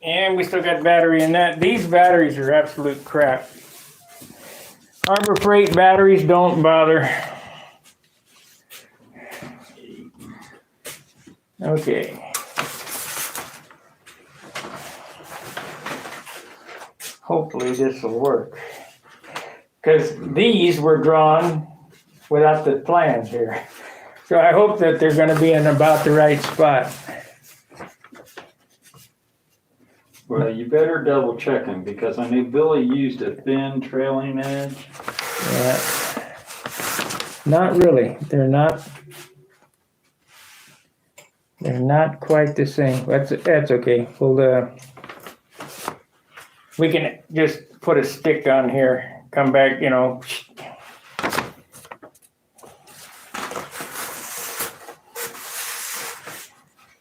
And we still got battery in that. These batteries are absolute crap. Harbor Freight batteries don't bother. Okay. Hopefully this will work. Because these were drawn without the plans here. So I hope that they're going to be in about the right spot. Well, you better double check them because I knew Billy used a thin trailing edge. Yeah. Not really. They're not quite the same. That's okay. We can just put a stick on here. Come back, you know.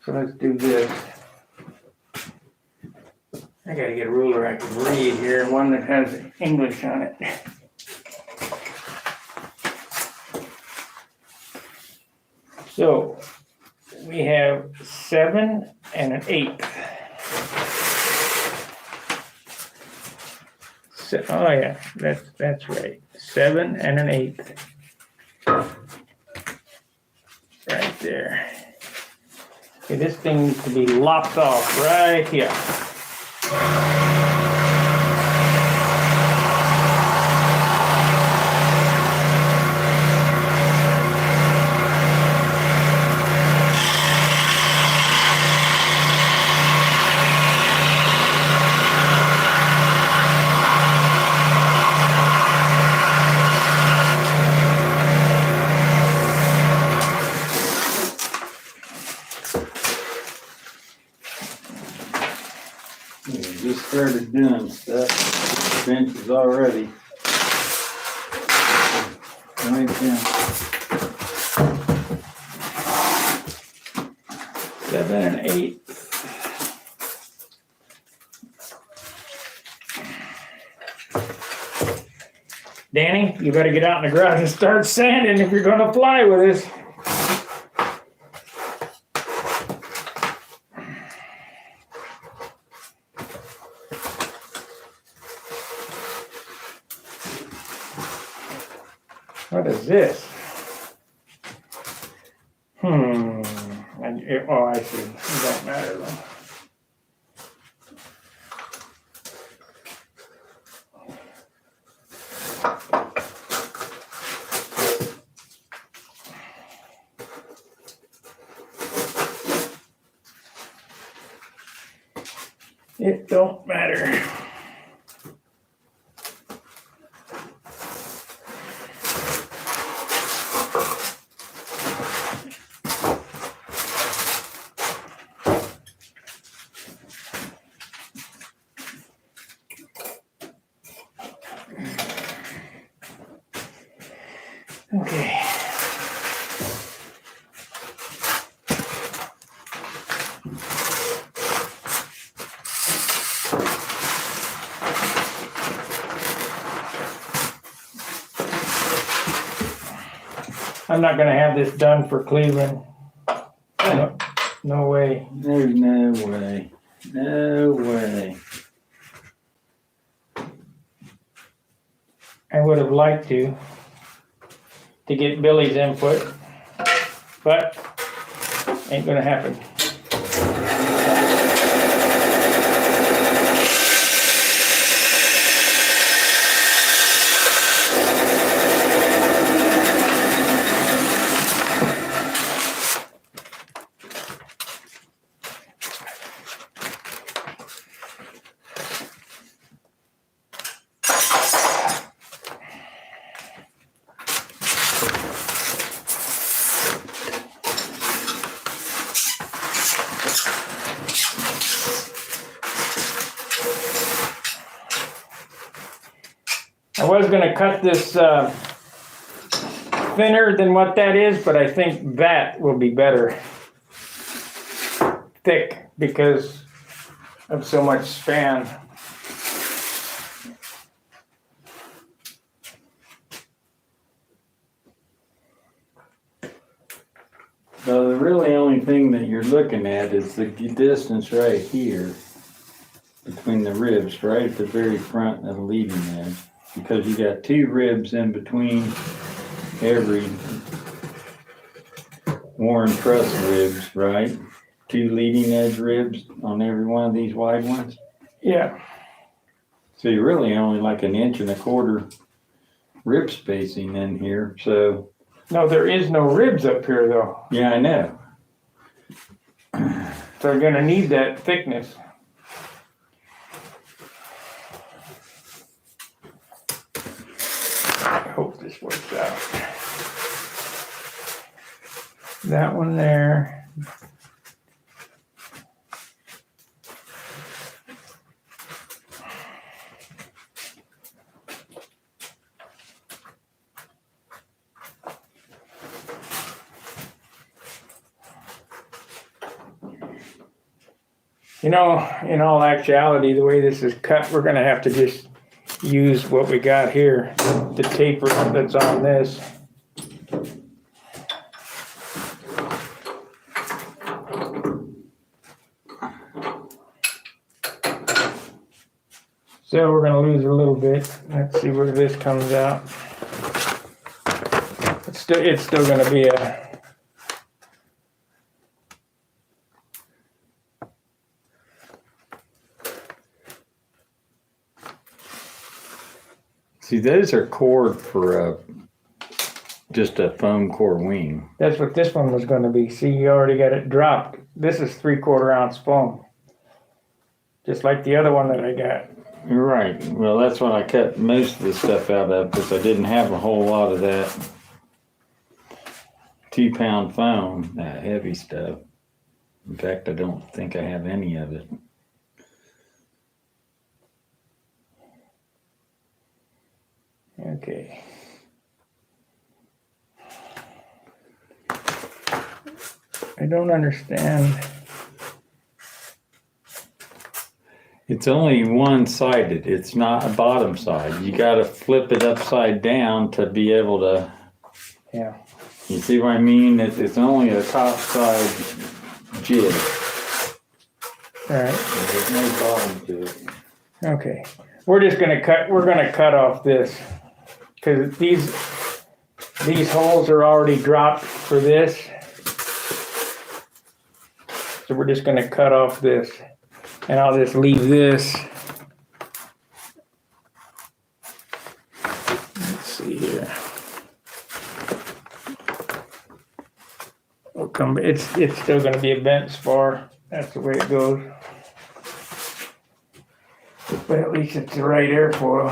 So let's do this. I gotta get a ruler I can read here, one that has English on it. So we have 7 and an 1/8. So, oh yeah, that's right. 7 and an 1/8. Right there. Okay, this thing needs to be lopped off right here. We just started doing stuff. Bench is already. Right down. 7 and 1/8. Danny, you better get out in the garage and start sanding if you're gonna fly with us. What is this? Oh, I see. It don't matter though. It don't matter. Okay. I'm not gonna have this done for Cleveland. No way. There's no way. No way. I would have liked to get Billy's input, but ain't gonna happen. I was going to cut this thinner than what that is, but I think that will be better. Thick because of so much span. So the really only thing that you're looking at is the distance right here between the ribs, right at the very front of the leading edge. Because you got 2 ribs in between every worn truss ribs, right? 2 leading edge ribs on every one of these wide ones. Yeah. So you're really only like 1.25 inch rib spacing in here, so. No, there is no ribs up here though. Yeah, I know. So you're gonna need that thickness. I hope this works out. That one there. You know, in all actuality, the way this is cut, we're gonna have to just use what we got here, the taper that's on this. So we're gonna lose a little bit. Let's see where this comes out. It's still gonna be a. See, those are cord for just a foam core wing. That's what this one was gonna be. See, you already got it dropped. This is 3/4 ounce foam. Just like the other one that I got. You're right. Well, that's what I cut most of the stuff out of because I didn't have a whole lot of that 2-pound foam, that heavy stuff. In fact, I don't think I have any of it. Okay. I don't understand. It's only one-sided. It's not a bottom side. You got to flip it upside down to be able to. Yeah. You see what I mean? It's only a top side jig. All right. There's no bottom to it. Okay. We're just gonna cut. We're gonna cut off this because these holes are already dropped for this. So we're just gonna cut off this, and I'll just leave this. Let's see here. We'll come. It's still gonna be a bent spar. That's the way it goes. But at least it's the right airfoil.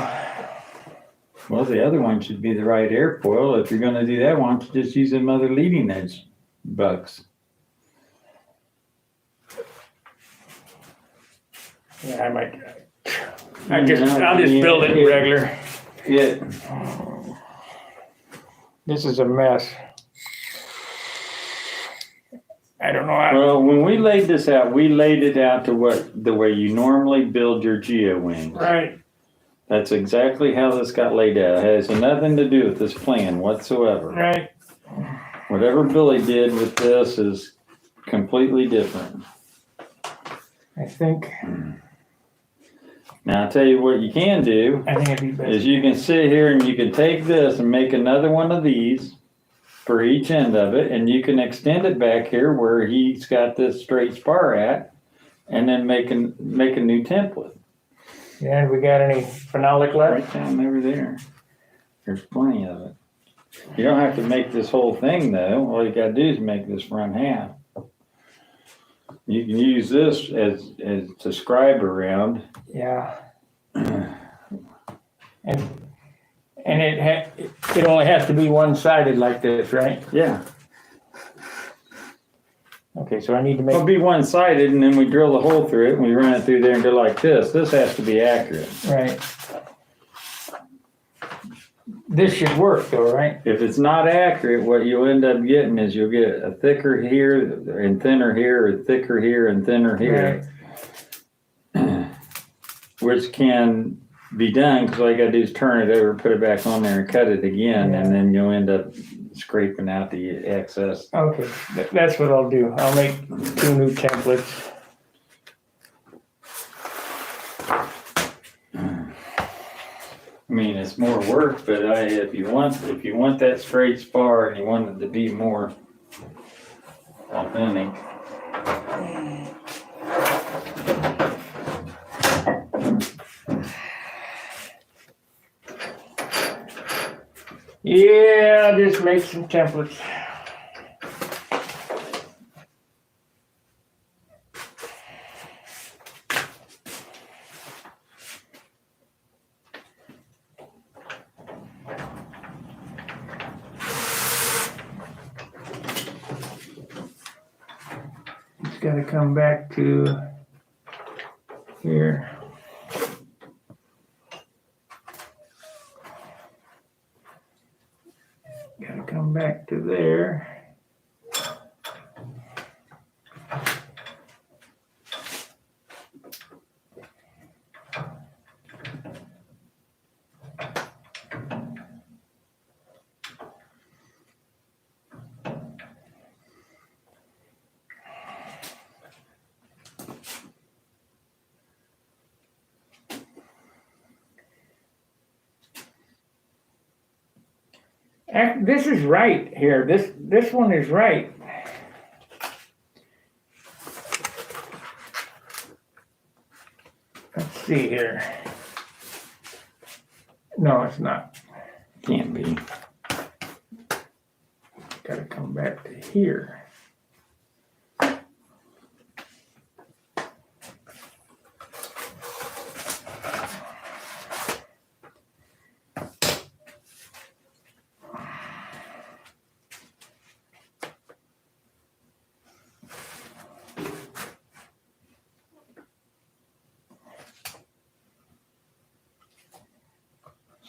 Well, the other one should be the right airfoil. If you're going to do that, why don't you just use them other leading edge bucks? Yeah, I might. I'll just build it regular. Yeah. This is a mess. I don't know how. Well, when we laid this out, we laid it out to the way you normally build your geo wings. Right. That's exactly how this got laid out. It has nothing to do with this plan whatsoever. Right. Whatever Billy did with this is completely different. I think. Now, I'll tell you what you can do I think it'd be better. is you can sit here and you can take this and make another one of these for each end of it, and you can extend it back here where he's got this straight spar at, and then make a new template. Yeah, we got any phenolic Right left? down over there. There's plenty of it. You don't have to make this whole thing though. All you gotta do is make this front half. You can use this as to scribe around. Yeah. And it only has to be one-sided like this, right? Yeah. Okay, so I need to make. It'll be one-sided, and then we drill the hole through it, and we run it through there and go like this. This has to be accurate. Right. This should work though, right? If it's not accurate, what you'll end up getting is you'll get a thicker here and thinner here, or thicker here and thinner here. Right. Which can be done because all you gotta do is turn it over, put it back on there and cut it again, Yeah. and then you'll end up scraping out the excess. Okay, that's what I'll do. I'll make 2 new templates. I mean, it's more work, but if you want that straight spar and you want it to be more authentic. Yeah, I'll just make some templates. It's got to come back to here. Got to come back to there. This is right here. This one is right. Let's see here. No, it's not. Can't be. Got to come back to here.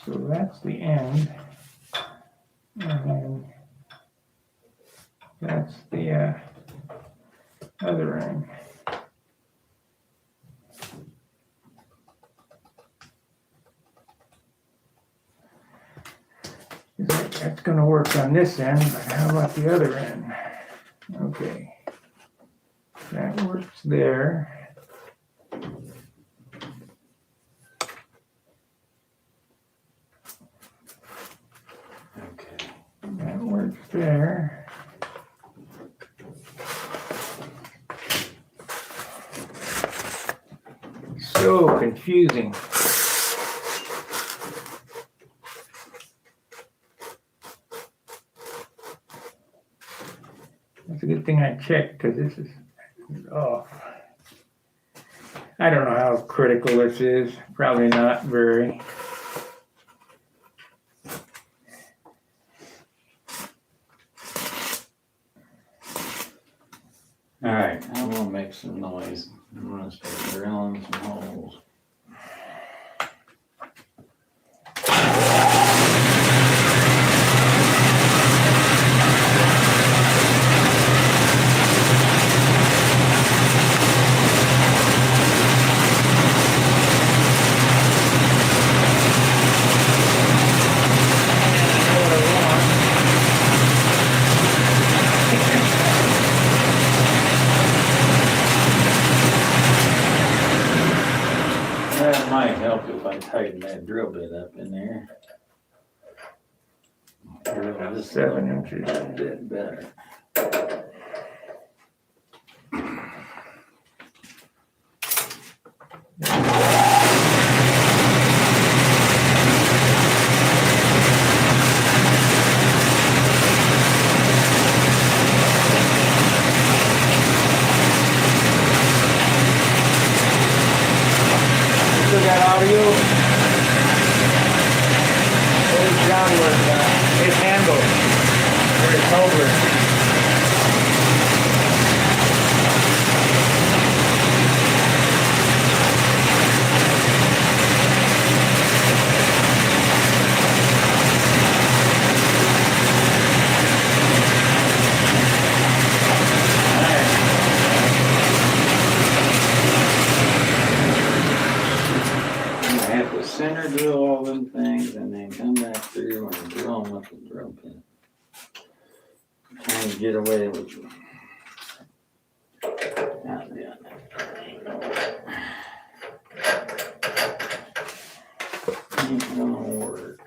So that's the end, and then that's the other end. That's going to work on this end, but how about the other end? Okay, that works there. Okay. That works there. So confusing. It's a good thing I checked because this is off. I don't know how critical this is. Probably not very. All right, I'm gonna make some noise. I'm gonna start drilling some holes. That might help if I tighten that drill bit up in there. Drill this 7 inches. a bit better. Still got audio. There's John with his handle or his holder. I have to center drill all them things and then come back through and drill them with the drill bit. Trying to get away with it. Ain't gonna work.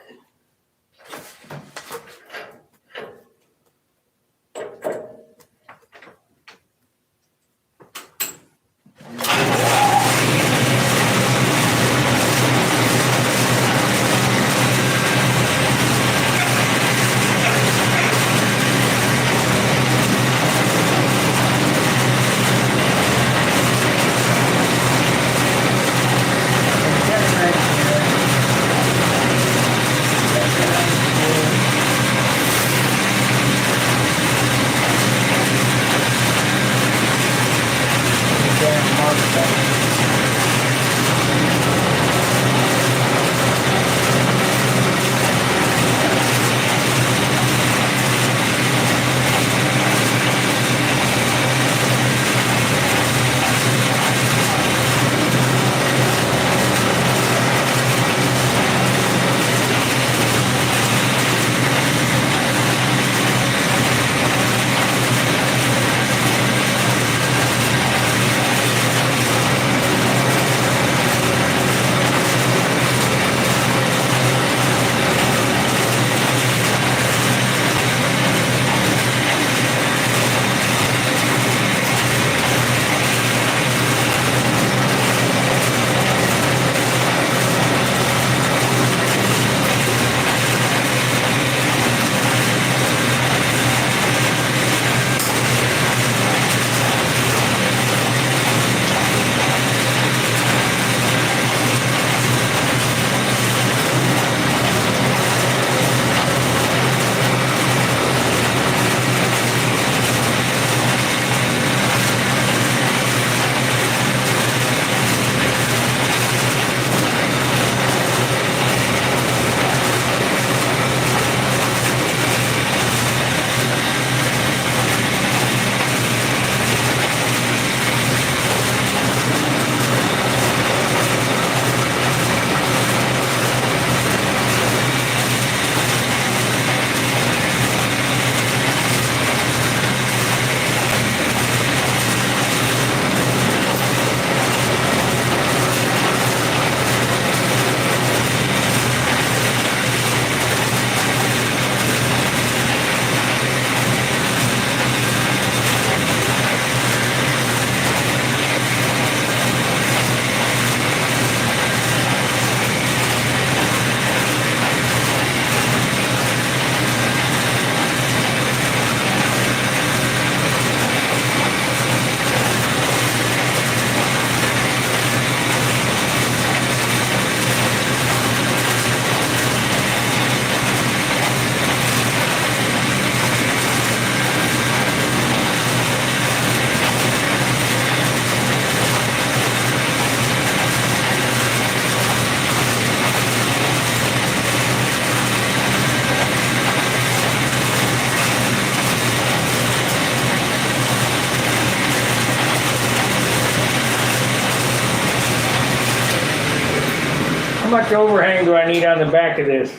How much overhang do I need on the back of this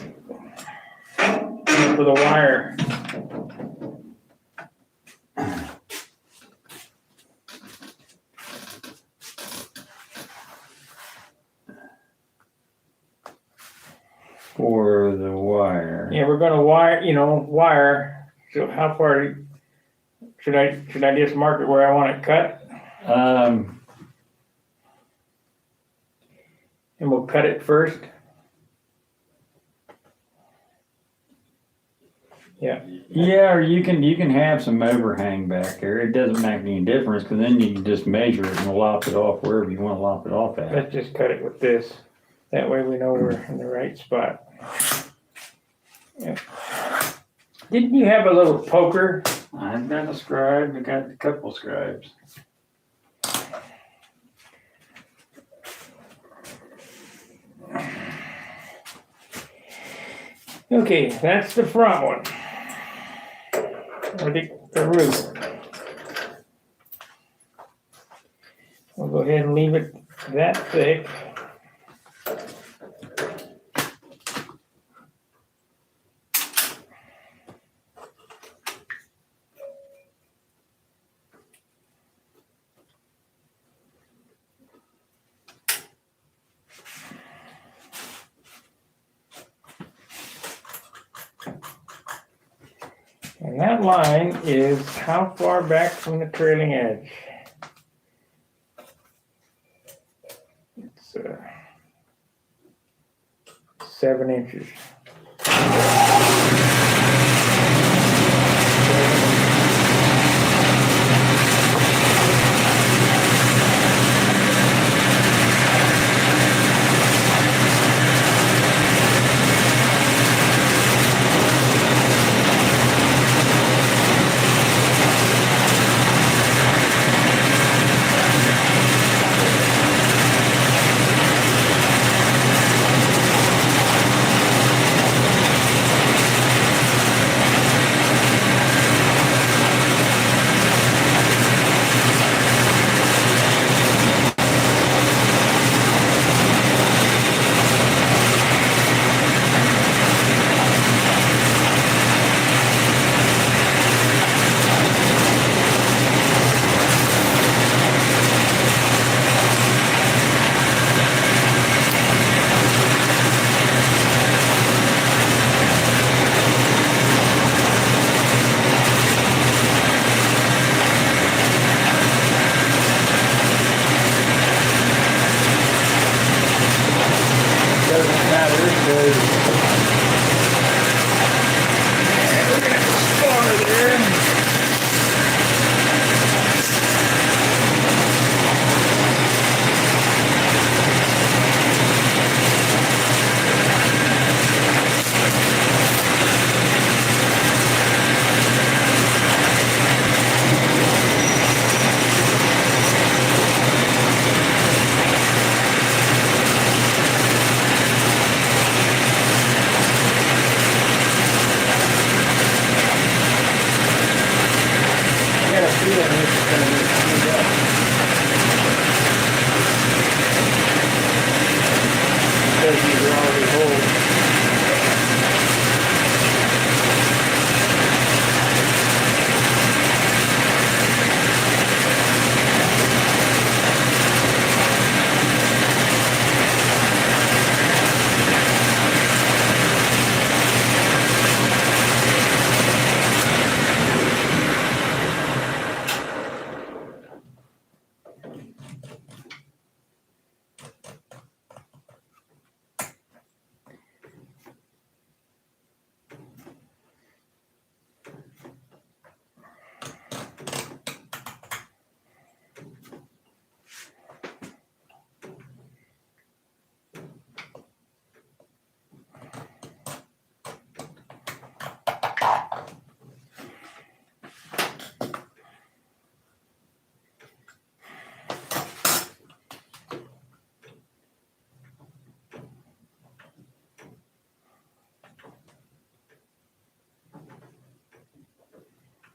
for the wire? For the wire. Yeah, we're gonna wire. So how far should I just mark it where I want it cut? And we'll cut it first. Yeah. Yeah, or you can have some overhang back there. It doesn't make any difference because then you can just measure it and lop it off wherever you want to lop it off at. Let's just cut it with this. That way we know we're in the right spot. Yeah. Didn't you have a little poker? I've got a scribe. I got a couple scribes. Okay, that's the front one. Or the roof. We'll go ahead and leave it that thick. And that line is how far back from the trailing edge? It's 7 inches.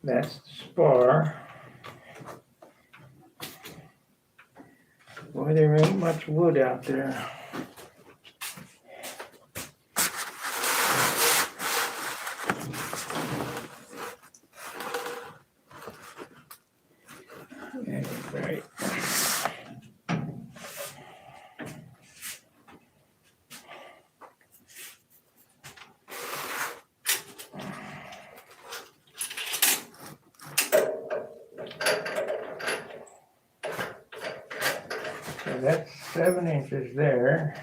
That's the spar. Boy, there ain't much wood out there. Right. So that's 7 inches there.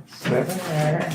Seven there.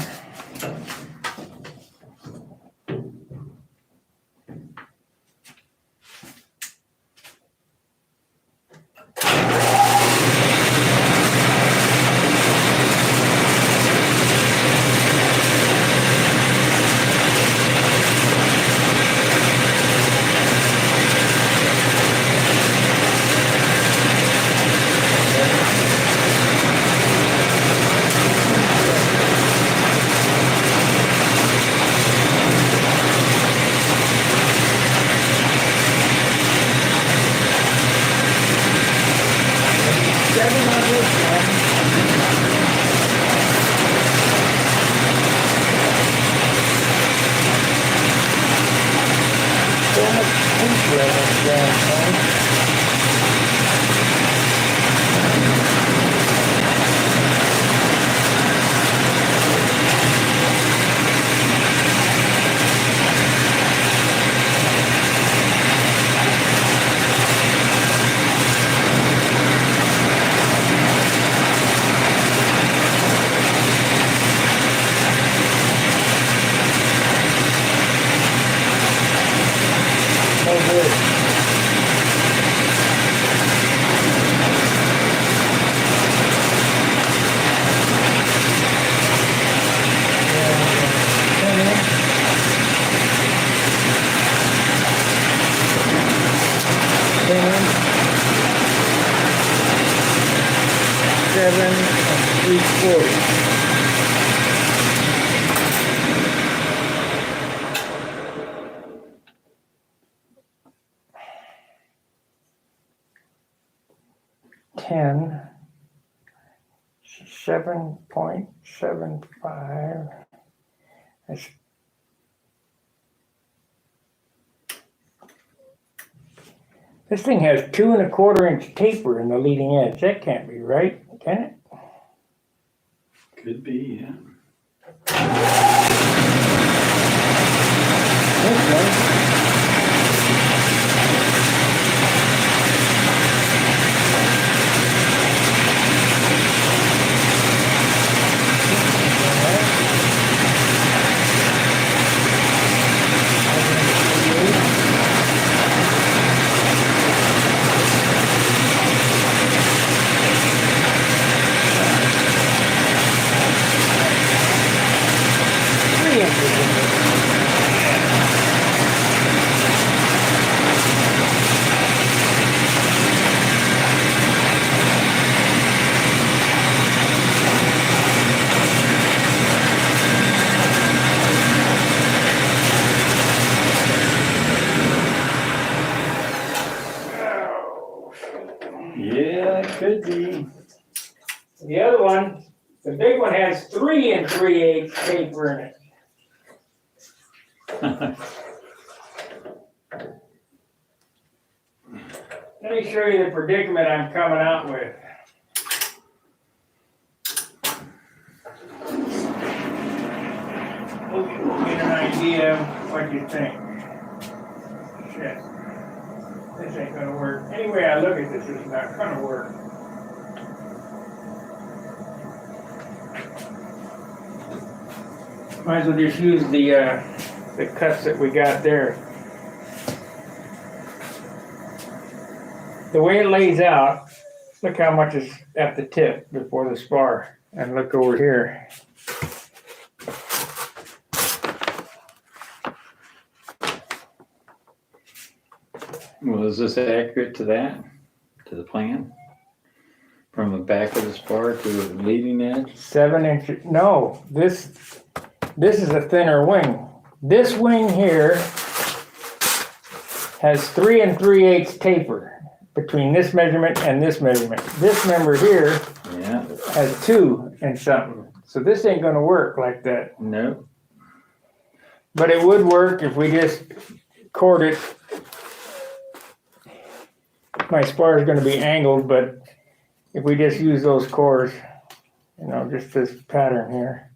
Seven on this one. So much paper in this damn thing. No good. Seven and 3/4. Ten. 7.75. That's This thing has 2 1/4 inch taper in the leading edge. That can't be right, can it? Could be, yeah. This one. Yeah, it could be. The other one, the big one has 3 3/8 taper in it. Let me show you the predicament I'm coming out with. Hope you'll get an idea of what you think. Shit. This ain't gonna work. Any way I look at this, it's not gonna work. Might as well just use the cuts that we got there. The way it lays out, look how much is at the tip before the spar. And look over here. Well, is this accurate to that? To the plan? From the back of the spar to the leading edge? 7 inches. No, this is a thinner wing. This wing here has 3 3/8 taper between this measurement and this measurement. This member here Yeah. has 2 and something. So this ain't gonna work like that. Nope. But it would work if we just cord it. My spar is going to be angled, but if we just use those cores, just this pattern here,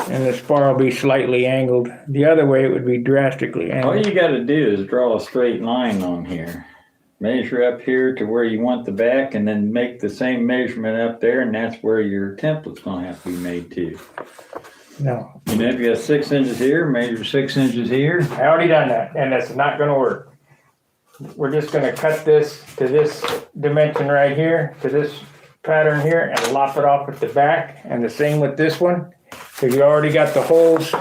and the spar will be slightly angled. The other way, it would be drastically All angled. you got to do is draw a straight line on here. Measure up here to where you want the back, and then make the same measurement up there, and that's where your template's going to have to be made to. No, If you got 6 inches here, measure 6 inches here. I already done that, and that's not going to work. We're just going to cut this to this dimension right here, to this pattern here, and lop it off at the back, and the same with this one, because you already got the holes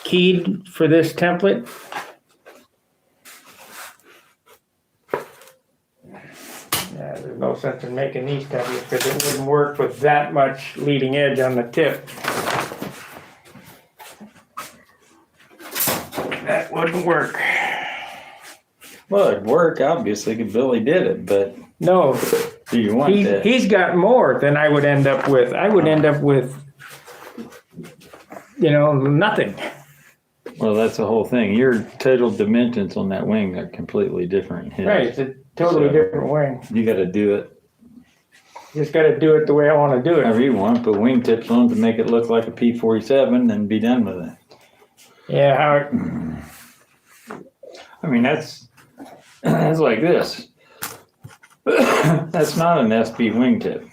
keyed for this template. Yeah, there's no sense in making these templates because it wouldn't work with that much leading edge on the tip. That wouldn't work. Well, it'd work, obviously, because Billy did it, but No, do you want that? he's got more than I would end up with. I would end up with, nothing. Well, that's the whole thing. Your total dimensions on that wing are completely different. Right, it's a totally different wing. You got to do it Just got to do it the way I want to do it. however you want. Put wingtips on to make it look like a P-47 and be done with it. Yeah, how it, I mean, that's like this. That's not an SB wingtip.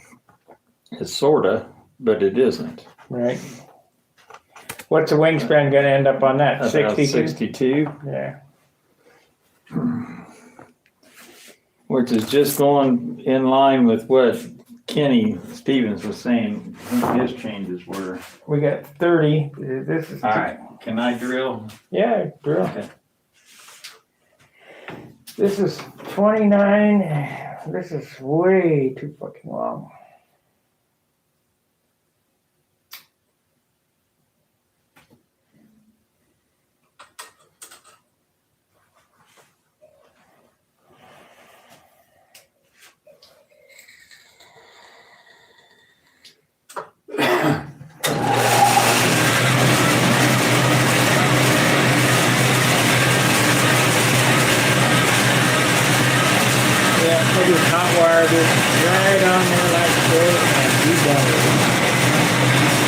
It's sorta, but it isn't. right. What's the wingspan going to end up on that? About 62? 62, Yeah. which is just going in line with what Kenny Stevens was saying his changes were. We got 30. This is. All right, can I drill? Yeah, drill. Okay. This is 29. This is way too fucking long. Yeah, maybe hot wire this right on there like this and be done with it.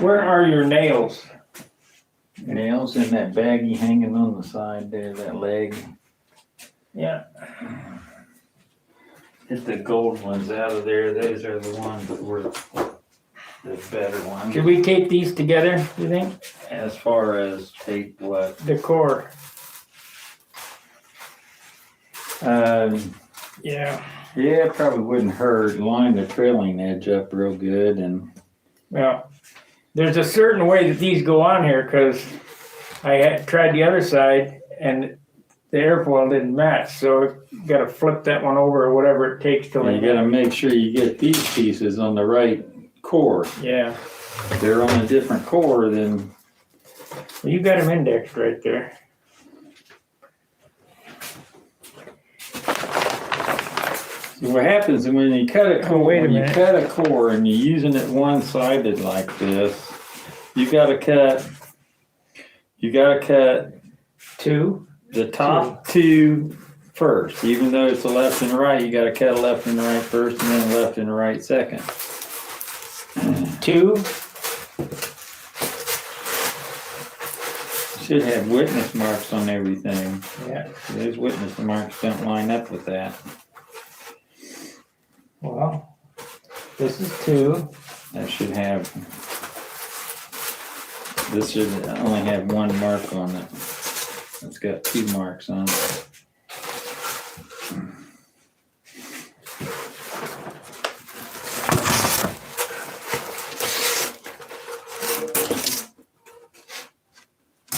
Where are your nails? Nails in that baggie hanging on the side there, that leg. Yeah. Get the gold ones out of there. Those are the ones that were the better ones. Should we tape these together, you think? As far as tape what? The core. Yeah. Yeah, it probably wouldn't hurt. Line the trailing edge up real good and Well, there's a certain way that these go on here because I had tried the other side and the airfoil didn't match. So you got to flip that one over or whatever it takes till you gotta make sure you get these pieces on the right core. Yeah. They're on a different core than. You got them indexed right there. So what happens is when you cut a core, Oh, wait a when you minute. cut a core and you're using it one-sided like this, you gotta cut Two. the top two first. Even though it's a left and right, you gotta cut a left and right first and then a left and a right second. Two. Should have witness marks on everything. Yeah. Those witness marks don't line up with that. Well, this is two. That should have, this should only have one mark on it. It's got two marks on it.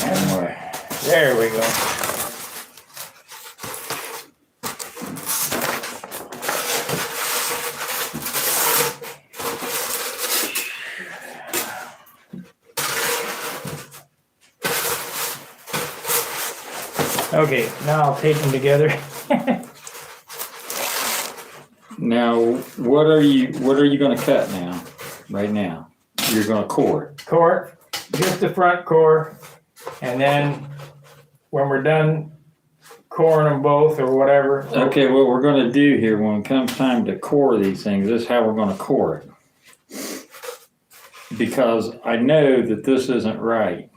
And more. There we go. Okay, now I'll tape them together. Now, what are you gonna cut now? Right now? You're gonna core it. Core, just the front core, and then when we're done coring them both or whatever. Okay, what we're gonna do here when it comes time to core these things, this is how we're gonna core it. Because I know that this isn't right.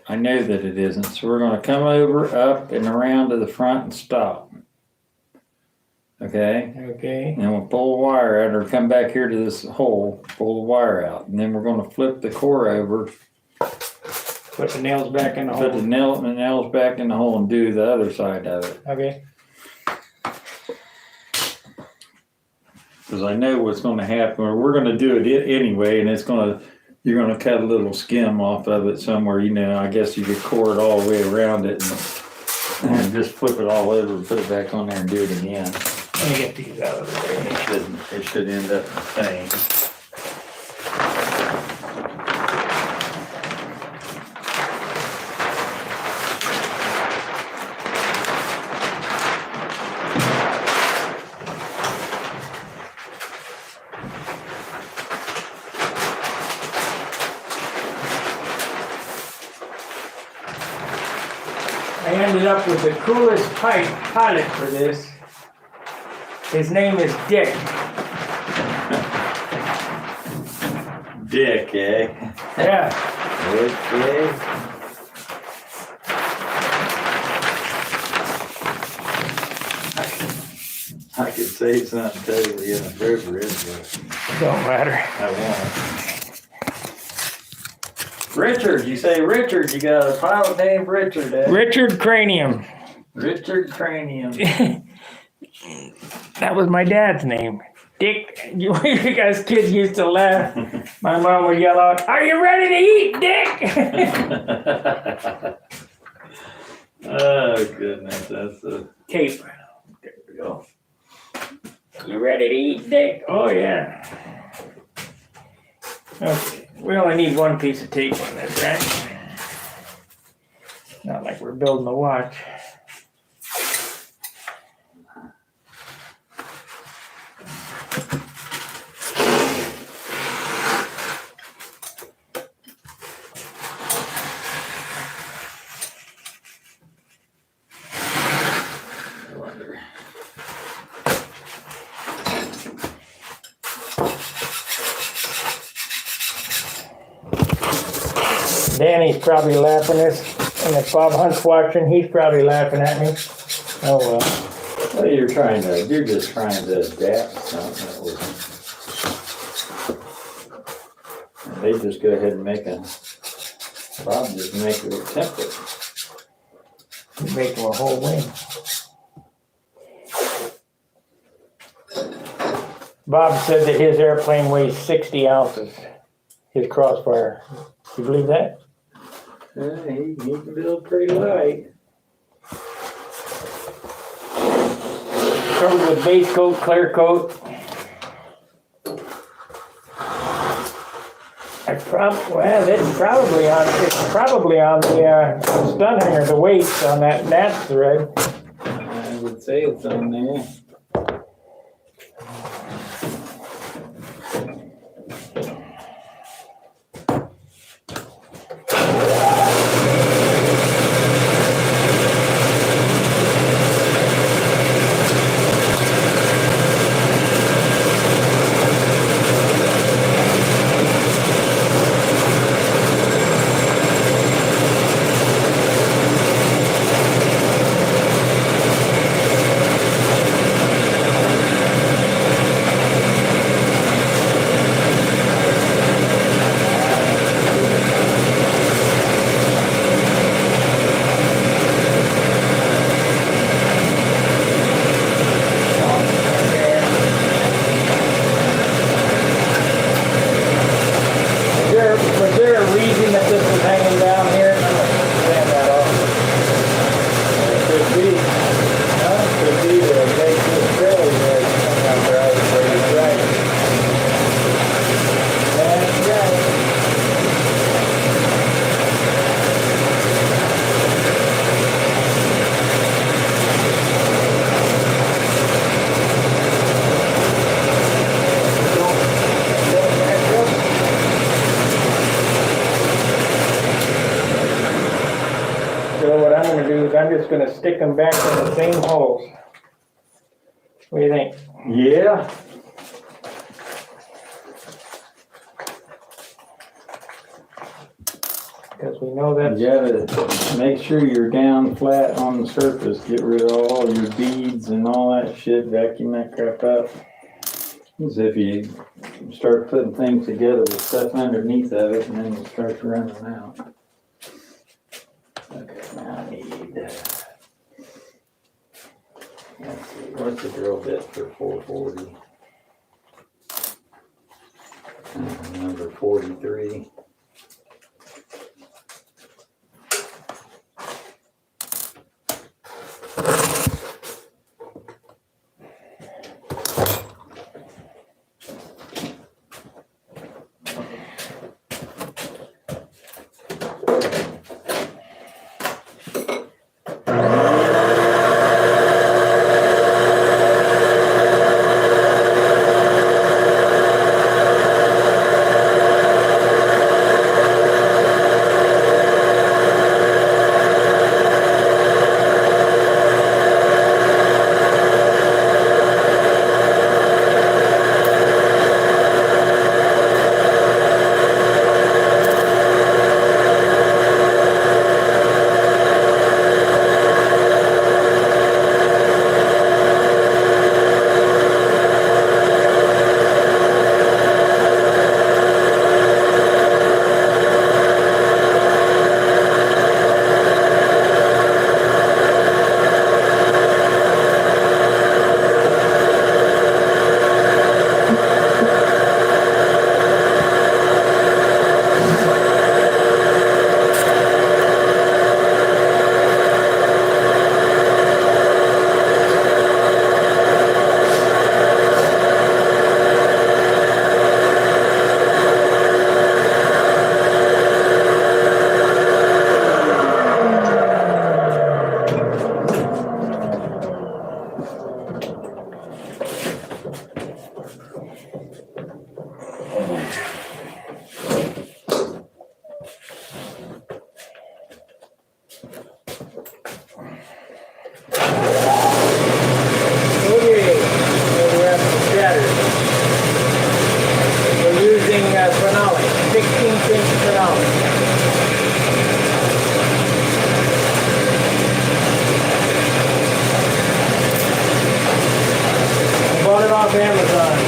I know that it isn't. So we're gonna come over, up and around to the front and stop. Okay? Okay. And we'll pull the wire out or come back here to this hole, pull the wire out. And then we're gonna flip the core over, Put the nails back in the put the hole. nails back in the hole and do the other side of it. Okay. Because I know what's gonna happen, or we're gonna do it anyway, and you're gonna cut a little skim off of it somewhere, I guess you could core it all the way around it and just flip it all over and put it back on there and do it again. Let me get these out of the way. It should end up the same. I ended up with the coolest pilot for this. His name is Dick. Dick, eh? Yeah. Okay. I could say something totally inappropriate, but Don't matter. I won't. Richard, you say Richard, you got a pilot named Richard, eh? Richard Cranium. Richard Cranium. That was my dad's name. Dick. You guys kids used to laugh. My mom would yell out, "Are you ready to eat, Dick?" Oh, goodness, that's a... Tape. There we go. You ready to eat, Dick? Oh, yeah. Okay. We only need one piece of tape on this, right? Not like we're building a watch. Danny's probably laughing at this, and if Bob Hunt's watching, he's probably laughing at me. Oh well. Well, you're just trying to adapt something. They just go ahead and Bob just make it a template. You make him a whole wing. Bob said that his airplane weighs 60 ounces, his crossfire. You believe that? He can build pretty light. Covered with base coat, clear coat. Well, it's probably on the stunt hanger, the weights on that thread. I would say it's on there. Was there a reason that this was hanging down here? I don't understand that all. It could be. No, it could be to make this trailer there come out right where it's right. That's right. So what I'm going to do is I'm just going to stick them back in the same holes. What do you think? Yeah. Because we know that's... You gotta make sure you're down flat on the surface. Get rid of all your beads and all that shit. Vacuum that crap out. As if you start putting things together with stuff underneath of it and then it starts running out. Okay, now I need, let's see, what's the drill bit for 440? Number 43. off Amazon.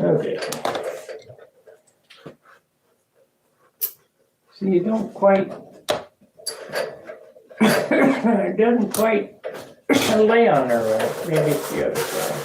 Okay. See, you don't quite, it doesn't quite And lay on there, right? Maybe it's the other side.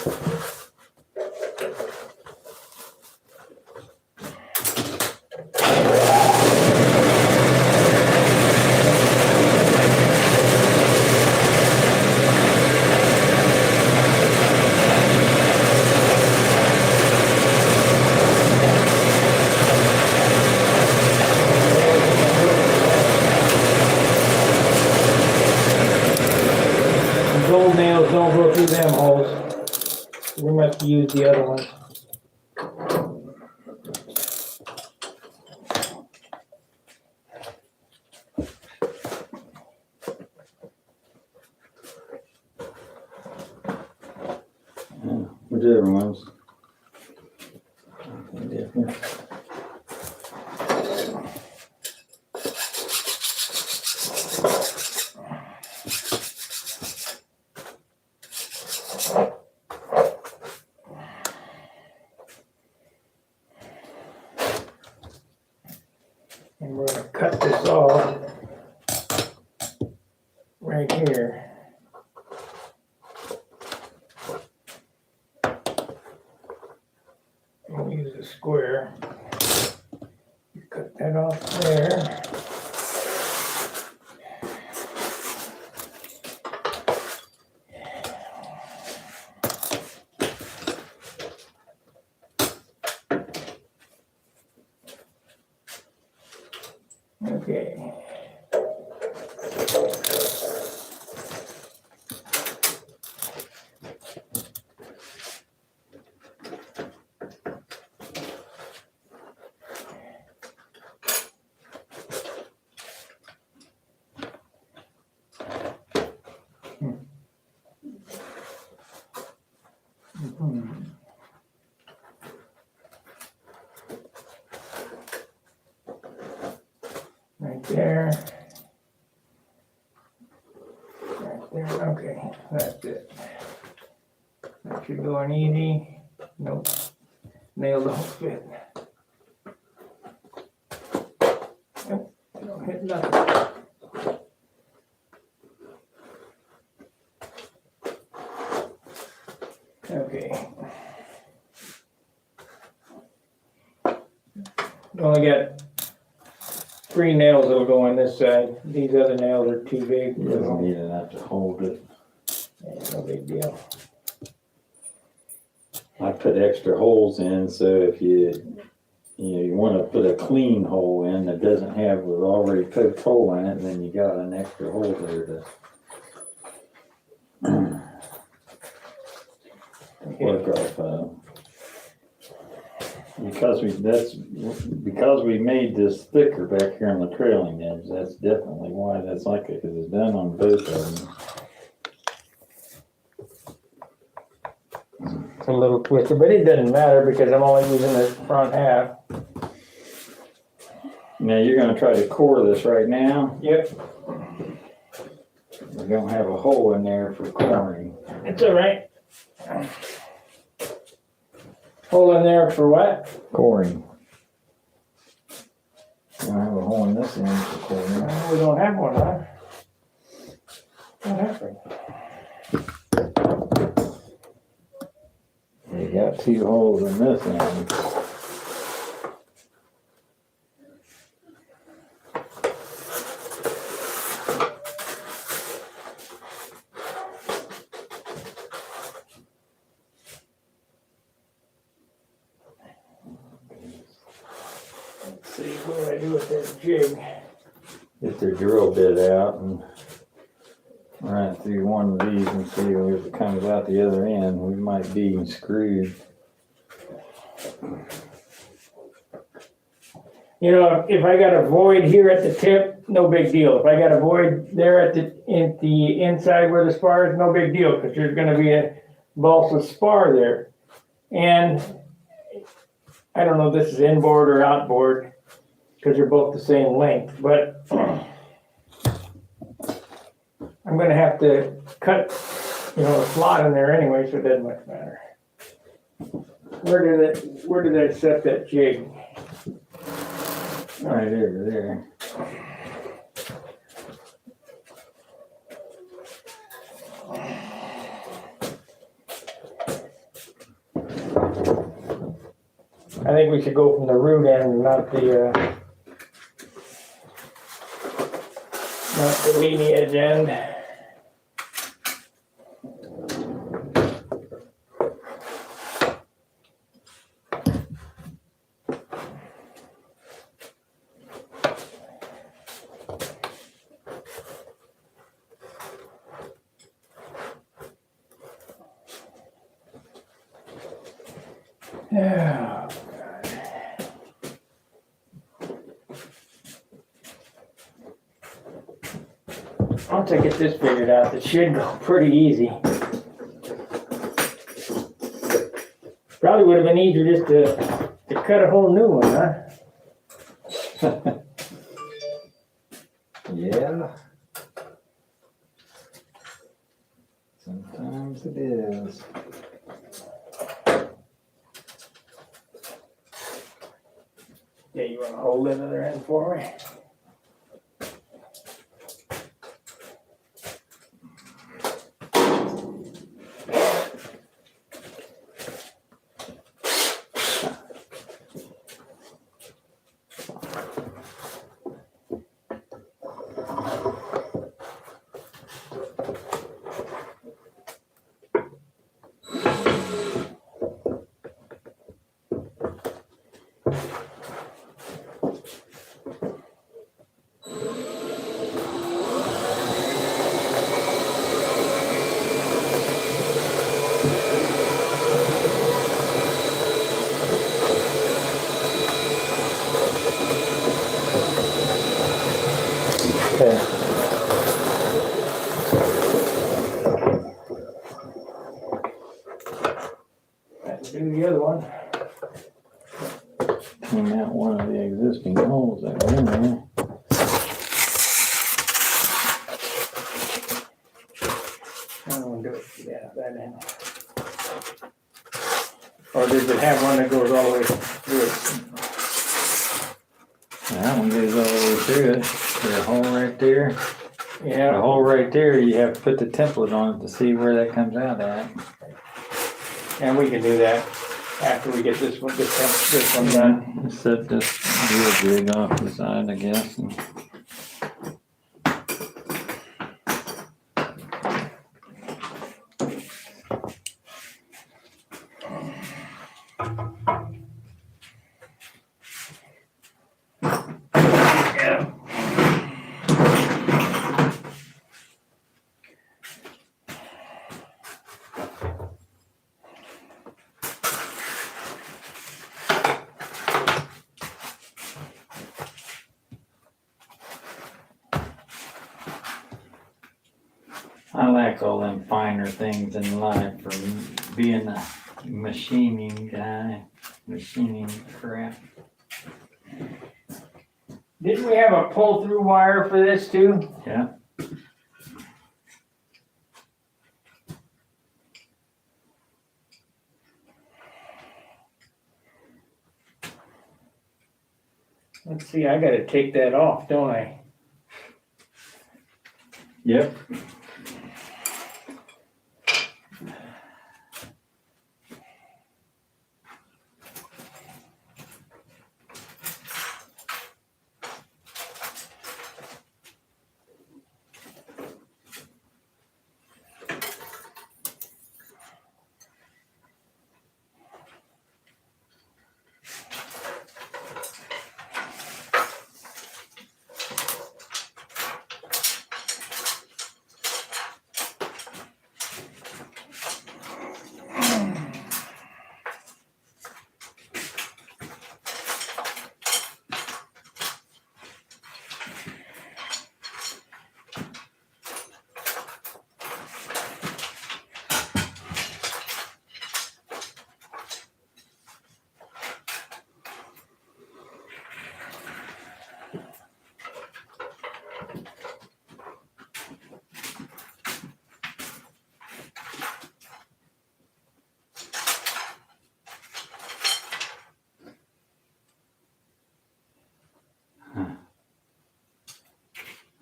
Gold nails don't go through them holes. We must use the other ones. Whichever ones. Nothing different. And we're gonna cut this off right here. We'll use a square. Cut that off there. Okay. Right there. Right there. Okay, that's it. That should go in easy. Nope. Nail don't fit. Nope. Don't hit nothing. Okay. Only got 3 nails that'll go on this side. These other nails are too big. You don't need enough to hold it. Yeah, no big deal. I put extra holes in, so if you want to put a clean hole in that doesn't have an already poked hole in it, then you got an extra hole there to work off of. Because we made this thicker back here on the trailing edge, that's definitely why that's like it, because it's done on both of them. It's a little twisted, but it doesn't matter because I'm only using the front half. Now you're going to try to core this right now. Yep. We're going to have a hole in there for coring. It's all right. Hole in there for what? Coring. We're going to have a hole in this end for coring. We don't have one, huh? What happened? You got 2 holes in this end. Let's see, what do I do with that jig? Get their drill bit out and run it through one of these and see if it comes out the other end. We might be screwed. You know, if I got a void here at the tip, no big deal. If I got a void there at the inside where the spar is, no big deal, because there's gonna be a balsa spar there. And I don't know if this is inboard or outboard, because they're both the same length, but I'm gonna have to cut, a slot in there anyway, so it doesn't much matter. Where did I set that jig? Right over there. think we should go from the root end, not the leading edge end. Yeah. Once I get this figured out, it should go pretty easy. Probably would have been easier just to cut a whole new one, huh? Yeah. Sometimes it is. Yeah, you want to hold it other end for me? Okay. That'll do the other one. Clean out one of the existing holes that are in there. I don't do it. Yeah, that end. Or does it have one that goes all the way through it? That one goes all the way through it. There's a hole right there. The Yeah. hole right there, you have to put the template on it to see where that comes out at. And we can do that after we get this one done. Set this real jig off the side, I guess. And Yeah. I like all them finer things in life from being a machining guy, machining crap. Didn't we have a pull-through wire for this too? Yeah. Let's see, I gotta take that off, don't I? Yep.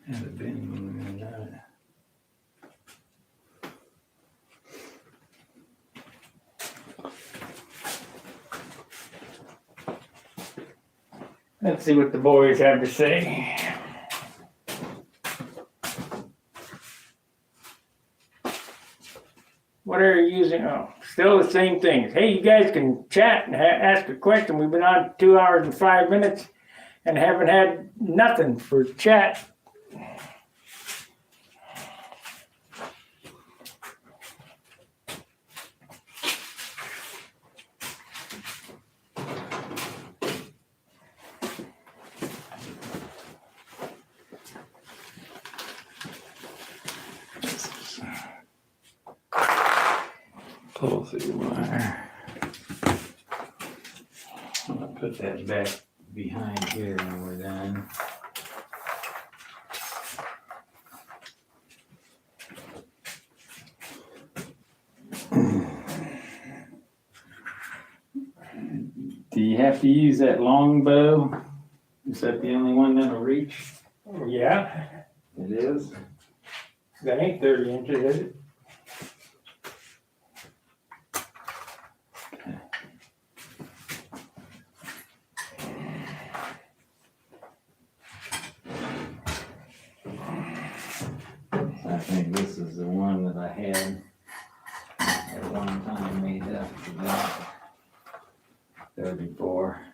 Had it been when we got it. Let's see what the boys have to say. What are you using? Oh, still the same things. Hey, you guys can chat and ask a question. We've been on 2 hours and 5 minutes and haven't had nothing for chat. Pull through wire. I'm gonna put that back behind here when we're done. Do you have to use that long bow? Is that the only one that'll reach? Yeah, It is. that ain't 30 inches, is it? I think this is the one that I had at one time made up for that 34,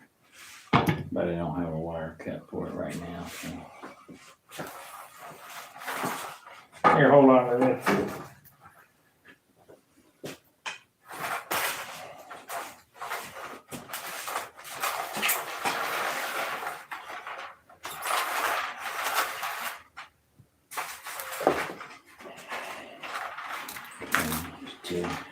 but I don't have a wire cut for it right now. So. Here, hold on to this. Yeah.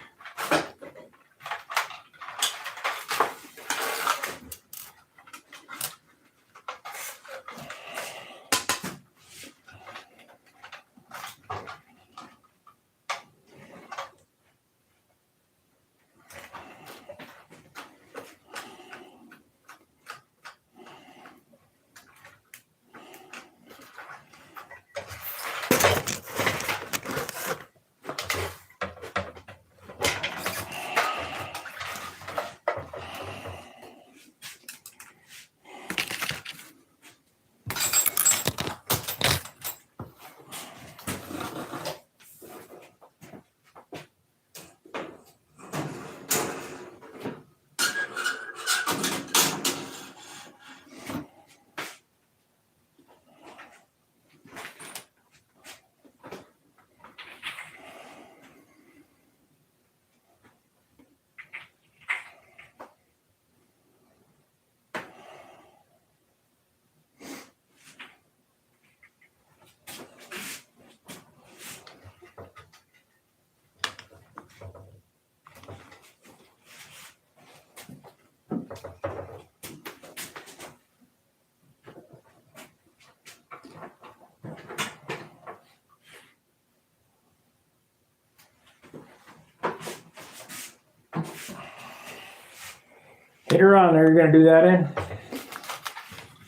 Hit her on there. You're going to do that in?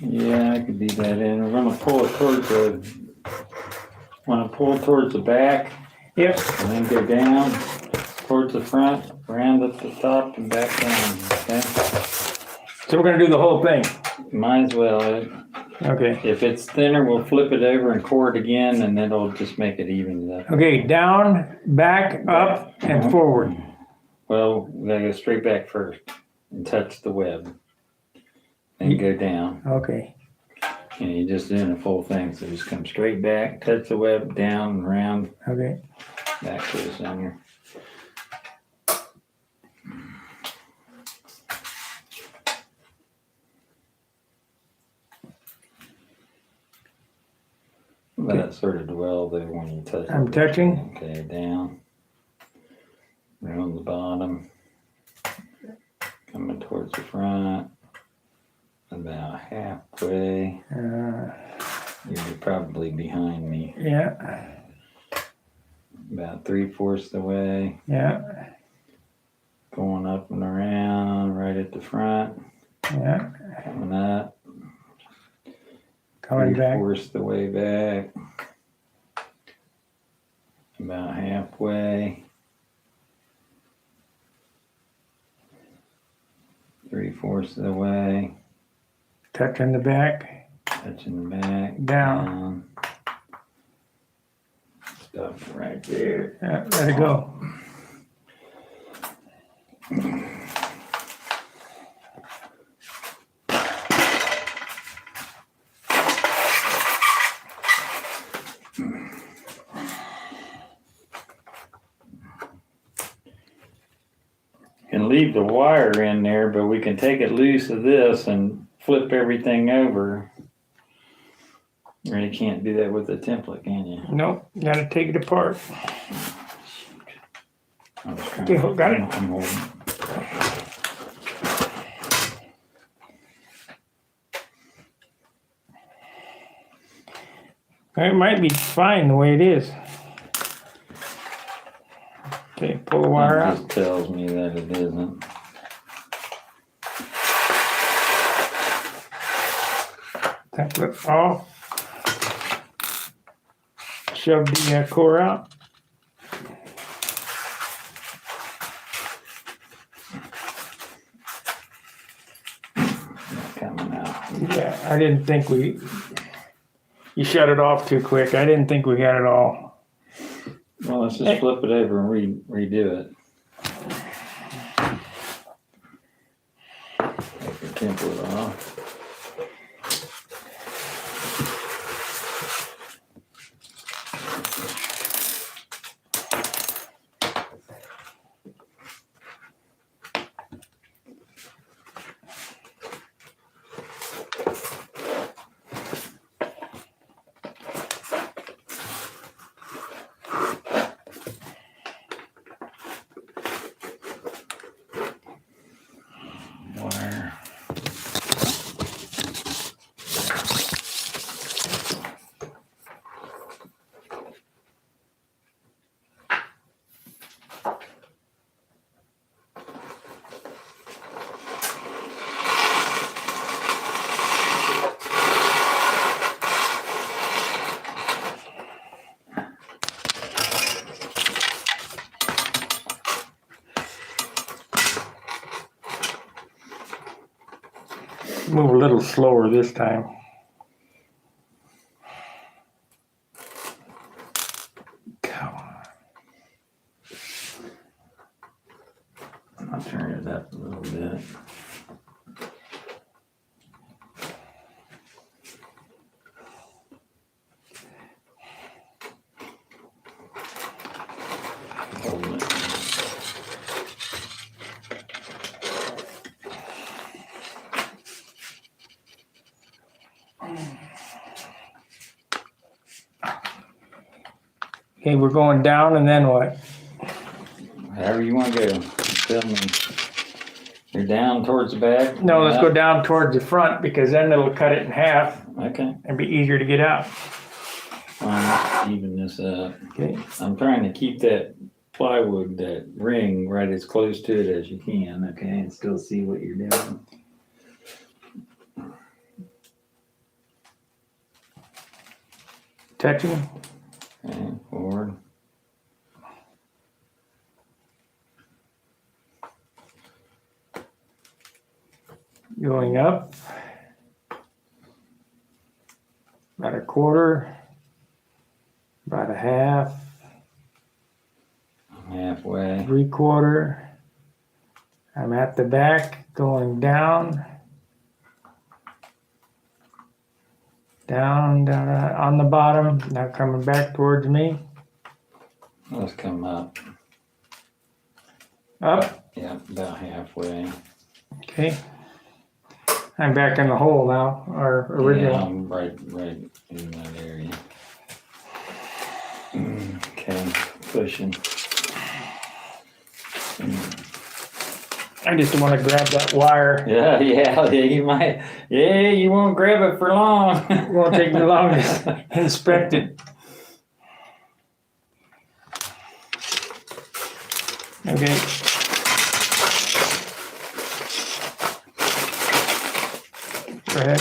Yeah, I could do that in. We're gonna pull it towards towards the back Yep. and then go down towards the front, round at the top and back down, okay? So we're going to do the whole thing. Might as well. Okay. If it's thinner, we'll flip it over and core it again and it'll just make it even up. Okay, down, back, up, and forward. Well, we gotta go straight back first and touch the web. Then go down. Okay. And you're just doing a full thing. So just come straight back, touch the web, down, round, Okay. back to the center. Let it sort of dwell there when you touch it. I'm touching. Okay, down. Around the bottom. Coming towards the front. About halfway. You're probably behind me. Yeah. About 3/4 the way. Yeah. Going up and around, right at the front. Yeah. Coming up. Coming back. 3/4 the way back. About halfway. 3/4 of the way. touching the back, touching the back. Down. Stuff right there. let it go. Can leave the wire in there, but we can take it loose of this and flip everything over. You really can't do that with the template, can you? Nope, gotta take it apart. I was trying Okay, to- got it. I'm holding. It might be fine the way it is. Okay, pull the wire It out. just tells me that it isn't. Template off. Shove the core out. Not coming out. Yeah, I didn't think you shut it off too quick. I didn't think we got it all. Well, let's just flip it over and redo it. Take the template off. Wire. Move a little slower this time. Come on. I'll turn it up a little bit. Holding it. Okay, we're going down and then what? However you want to go. Tell me. You're down towards the back? No, let's go down towards the front because then it'll cut it in half Okay. and be easier to get out. Fine. Even this up. Okay. I'm trying to keep that plywood, that ring, right as close to it as you can, okay, and still see what you're doing. Touching. Okay, forward. Going up. About a quarter. About a half. Halfway. 3/4. I'm at the back, going down. Down, down, on the bottom, now coming back towards me. Let's come up. Up, Yeah, about halfway. okay. I'm back in the hole now, our Yeah, original. I'm right in that area. Okay, pushing. I just want to grab that wire. Yeah, you might. Yeah, you won't grab it for long. It won't take me long to inspect it. Okay. Go ahead.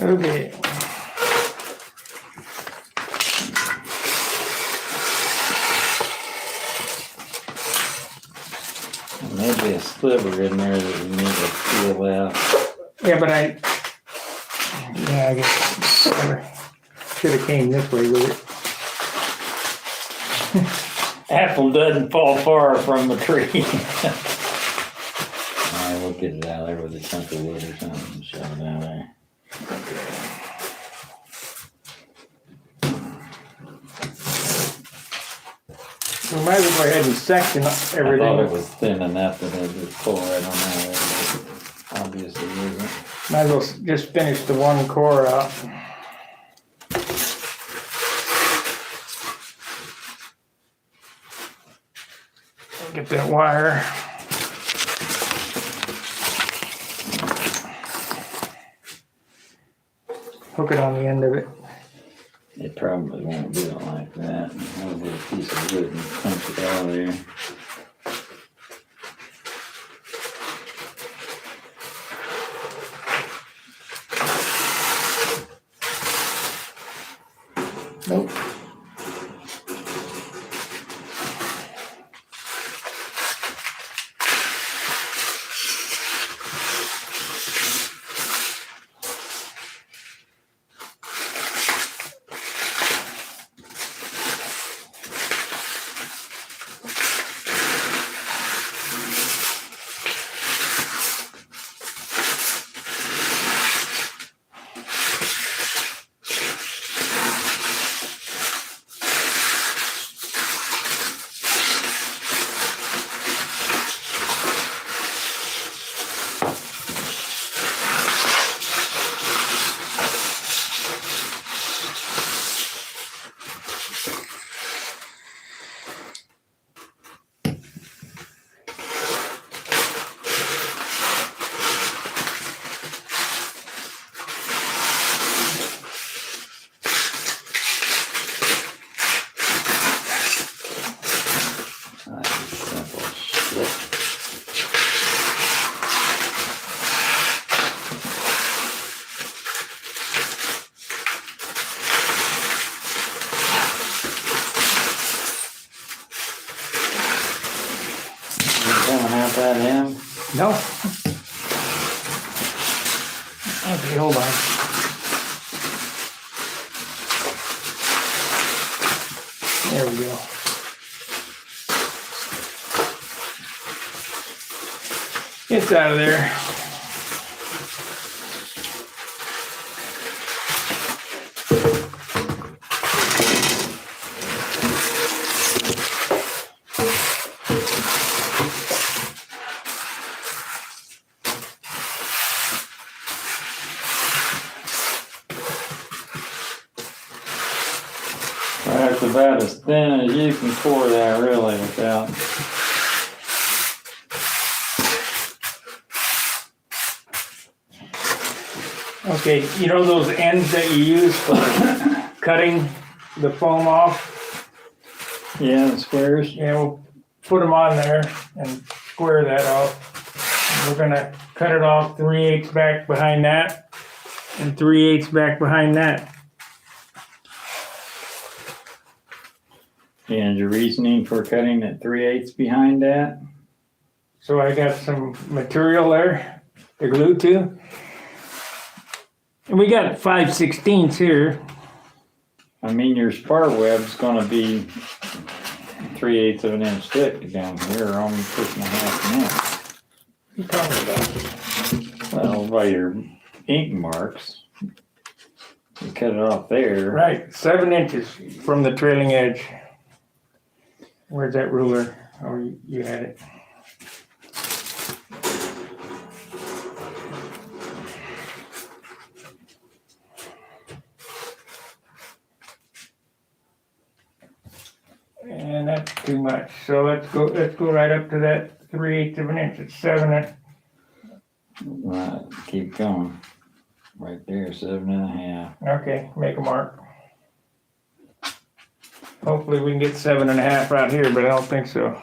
Okay. maybe a sliver in there that you need to peel out. Yeah, but I guess should have came this way with it. Apple doesn't fall far from the tree. Alright, we'll get it out there with a chunk of wood or something and shove it out there. We might as well go ahead and section I thought it everything. was thin enough that I'd just pull right on out of it, but obviously isn't. Might as well just finish the one core out. Get that wire. Hook it on the end of it. It probably won't do it like that. I'll get a piece of wood and punch it out of there. Nope. Coming out that end? No. Okay, hold on. There we go. It's out of there. That's about as thin as you can pour that really without. Okay, you know those ends that you use for cutting the foam off? Yeah, the squares. Yeah, we'll put them on there and square that off. And we're gonna cut it off 3/8 back behind that and 3/8 back behind that. And your reasoning for cutting it 3/8 behind that? So I got some material there to glue to. And we got 5/16 here. I mean, your spar web's gonna be 3/8 of an inch thick down here, or only 6.5 inch. What are you talking about? Well, by your ink marks, you cut it off there. Right, 7 inches from the trailing edge. Where's that ruler? Oh, you had it. And that's too much. So let's go right up to that 3/8 of an inch. It's 7. Right, keep going. Right there, 7.5. Okay, make a mark. Hopefully we can get 7.5 out here, but I don't think so.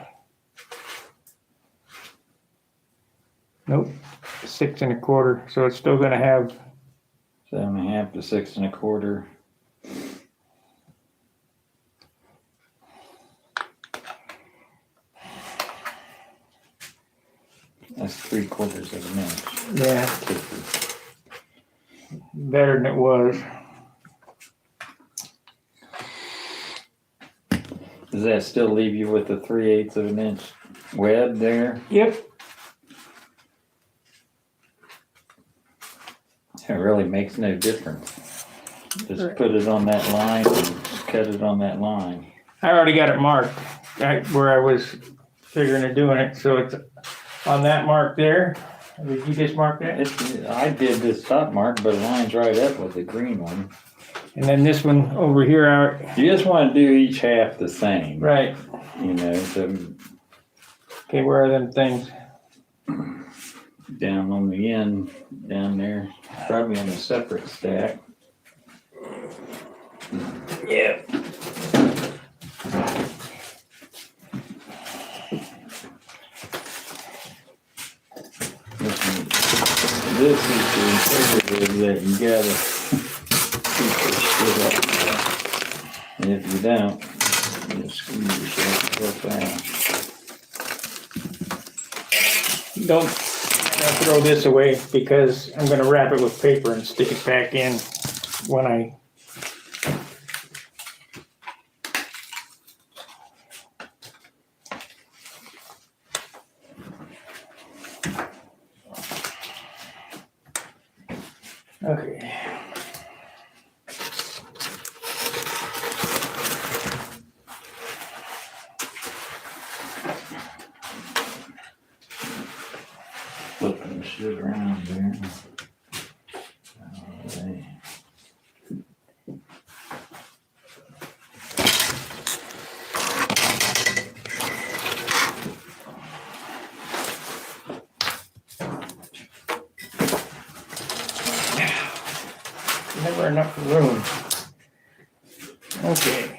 Nope, 6 1/4. So it's still gonna have 7.5 to 6 1/4. That's 3/4 of an inch. Yeah, better than it was. Does that still leave you with a 3/8 of an inch web there? Yep. It really makes no difference. Just put it on that line and cut it on that line. I already got it marked where I was figuring of doing it, so it's on that mark there. Did you just mark that? I did this top mark, but it lines right up with the green one. And then this one over here, You just want to do each half the same. right. You know, so Okay, where are them things? down on the end, down there, probably in a separate stack. Yeah. This is the integrity that you gotta keep this shit up. And if you don't, you'll screw yourself real fast. Don't throw this away because I'm gonna wrap it with paper and stick it back in when I. Okay. Flipping shit around there. Okay. Never enough room. Okay.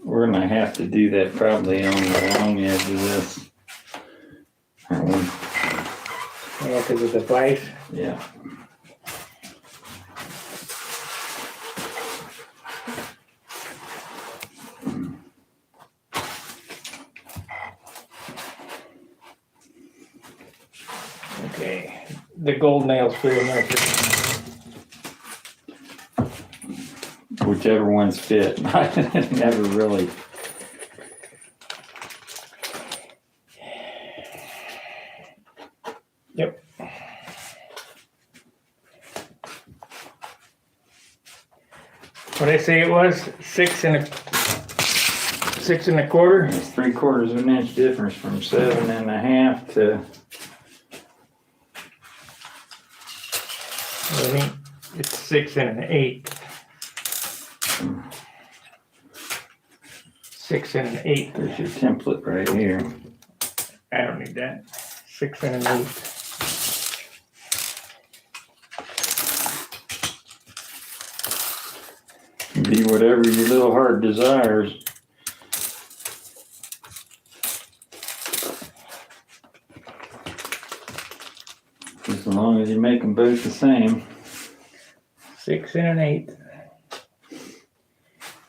We're gonna have to do that probably on the long edge of this. Yeah, because of the vise. Yeah. Okay. The gold nail's pretty much. Whichever ones fit. Never really. Yep. What I say it was 6 1/4. It's 3/4 of an inch difference from 7.5 to. I think it's 6 1/8. 6 1/8. There's your template right here. I don't need that. 6 1/8. Be whatever your little heart desires. As long as you make them both the same. 6 1/8.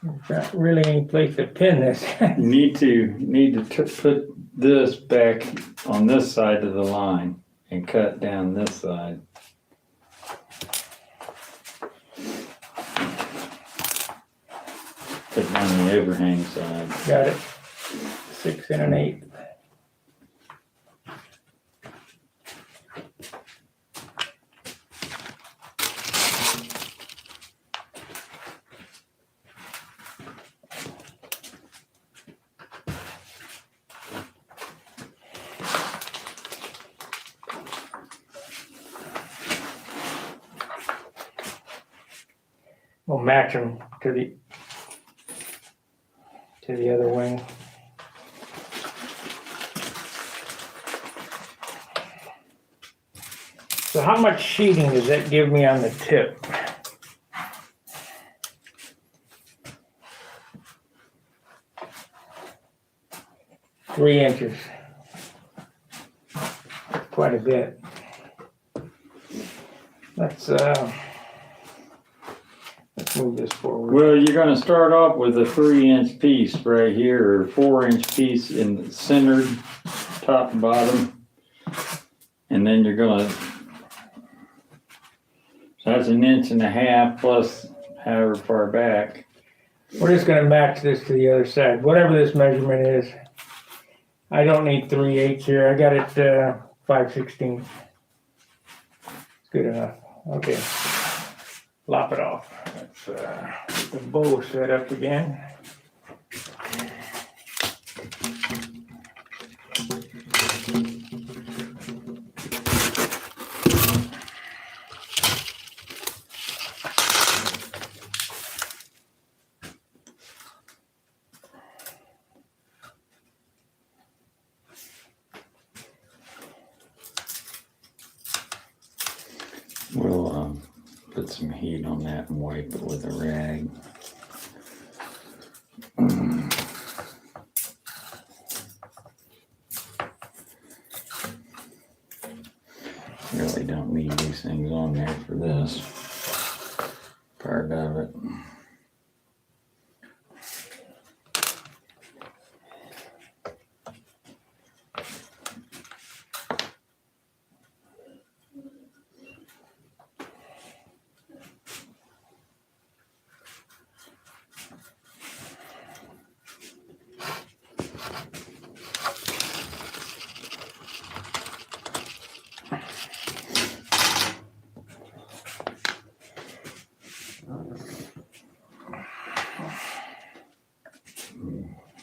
There's not really any place to pin this. You need to put this back on this side of the line and cut down this side. Put it on the overhang side. Got it. 6 1/8. We'll match them to the other wing. So how much sheeting does that give me on the tip? Three inches. That's quite a bit. Let's move this forward. Well, you're gonna start off with a 3-inch piece right here, or 4-inch piece in the centered, top and bottom. And then you're gonna, so that's 1.5 inches plus however far back. We're just gonna match this to the other side, whatever this measurement is. I don't need 3/8 here, I got it 5/16. It's good enough, okay. Lop it off. Let's get the bow set up again. We'll put some heat on that and wipe it with a rag. Really don't need these things on there for this part of it.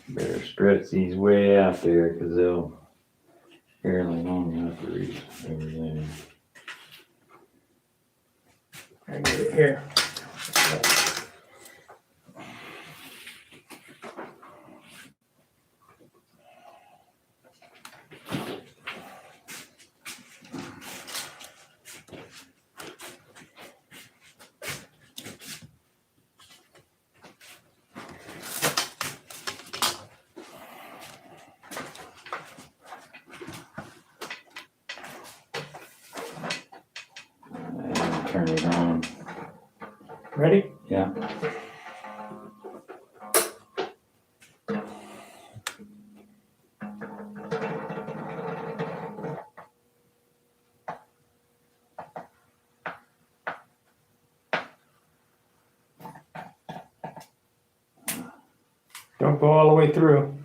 Better stretch these way out there because they'll barely long enough to reach over there. I get it here. Turn it on. Ready? Yeah. Don't go all the way through.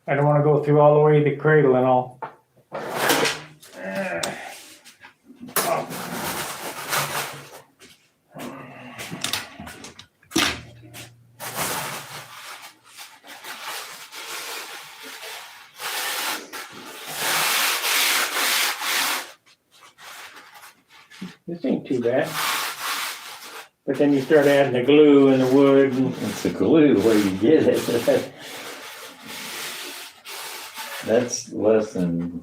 I don't want to go through all the way to the cradle and all. This ain't too bad. But then you start adding the glue and the wood and It's the glue where you get it. That's less than,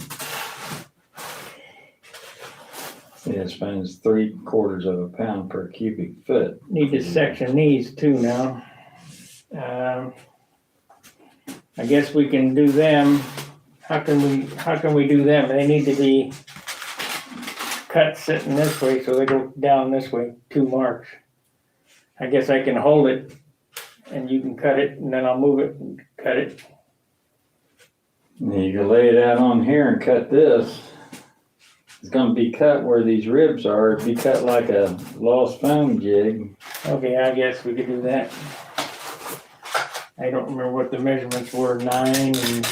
yeah, it spends 3/4 of a pound per cubic foot. need to section these too now. I guess we can do them. How can we do them? They need to be cut sitting this way so they go down this way, 2 marks. I guess I can hold it and you can cut it and then I'll move it and cut it. And you can lay it out on here and cut this. It's gonna be cut where these ribs are. It'd be cut like a lost foam jig. Okay, I guess we could do that. I don't remember what the measurements were, 9 and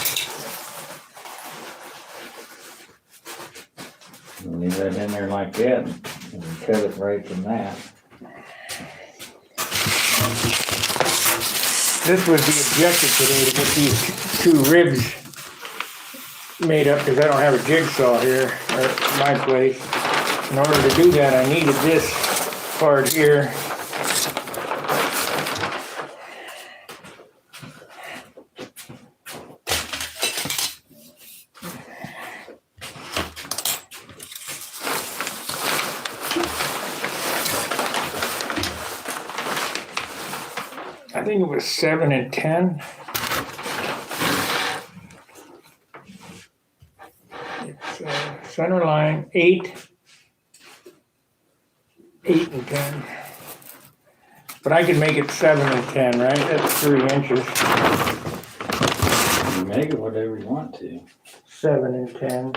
Leave that in there like that and cut it right from that. this was the objective today, to get these 2 ribs made up because I don't have a jigsaw here at my place. In order to do that, I needed this part here. I think it was 7 and 10. It's center line 8, 8 and 10. But I can make it 7 and 10, right? That's 3 inches. You make it whatever you want to. 7 and 10.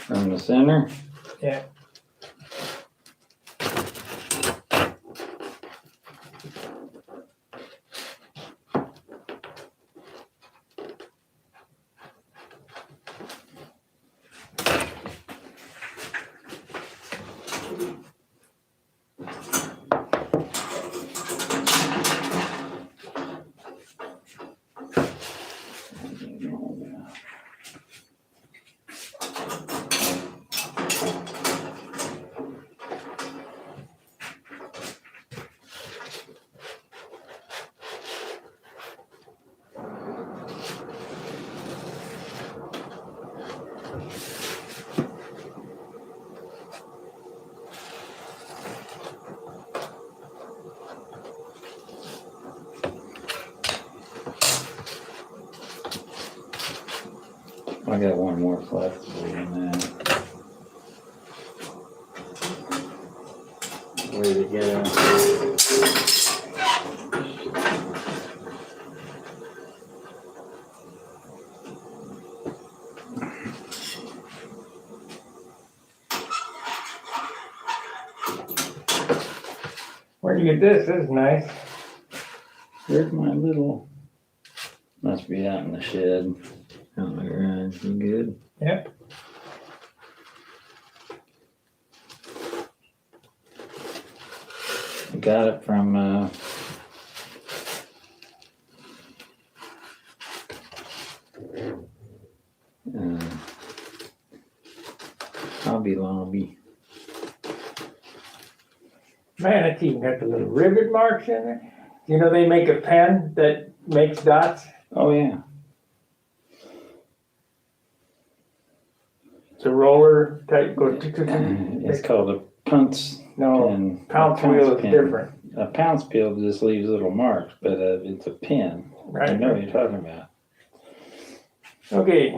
From the center? Yeah. I got one more flexible than that. Way to go. Where'd you get this? This is nice. Where's my little? Must be out in the shed. Out in the garage. You good? Yep. Got it from Hobby Lobby. Man, it's even got the little rivet marks in it. You know, they make a pen that makes dots. Oh yeah. It's a roller type. Go. It's called a pounce. No, And pounce wheel is pen. different. A pounce peel just leaves little marks, but it's a pen. I Right. know what you're talking about. Okay.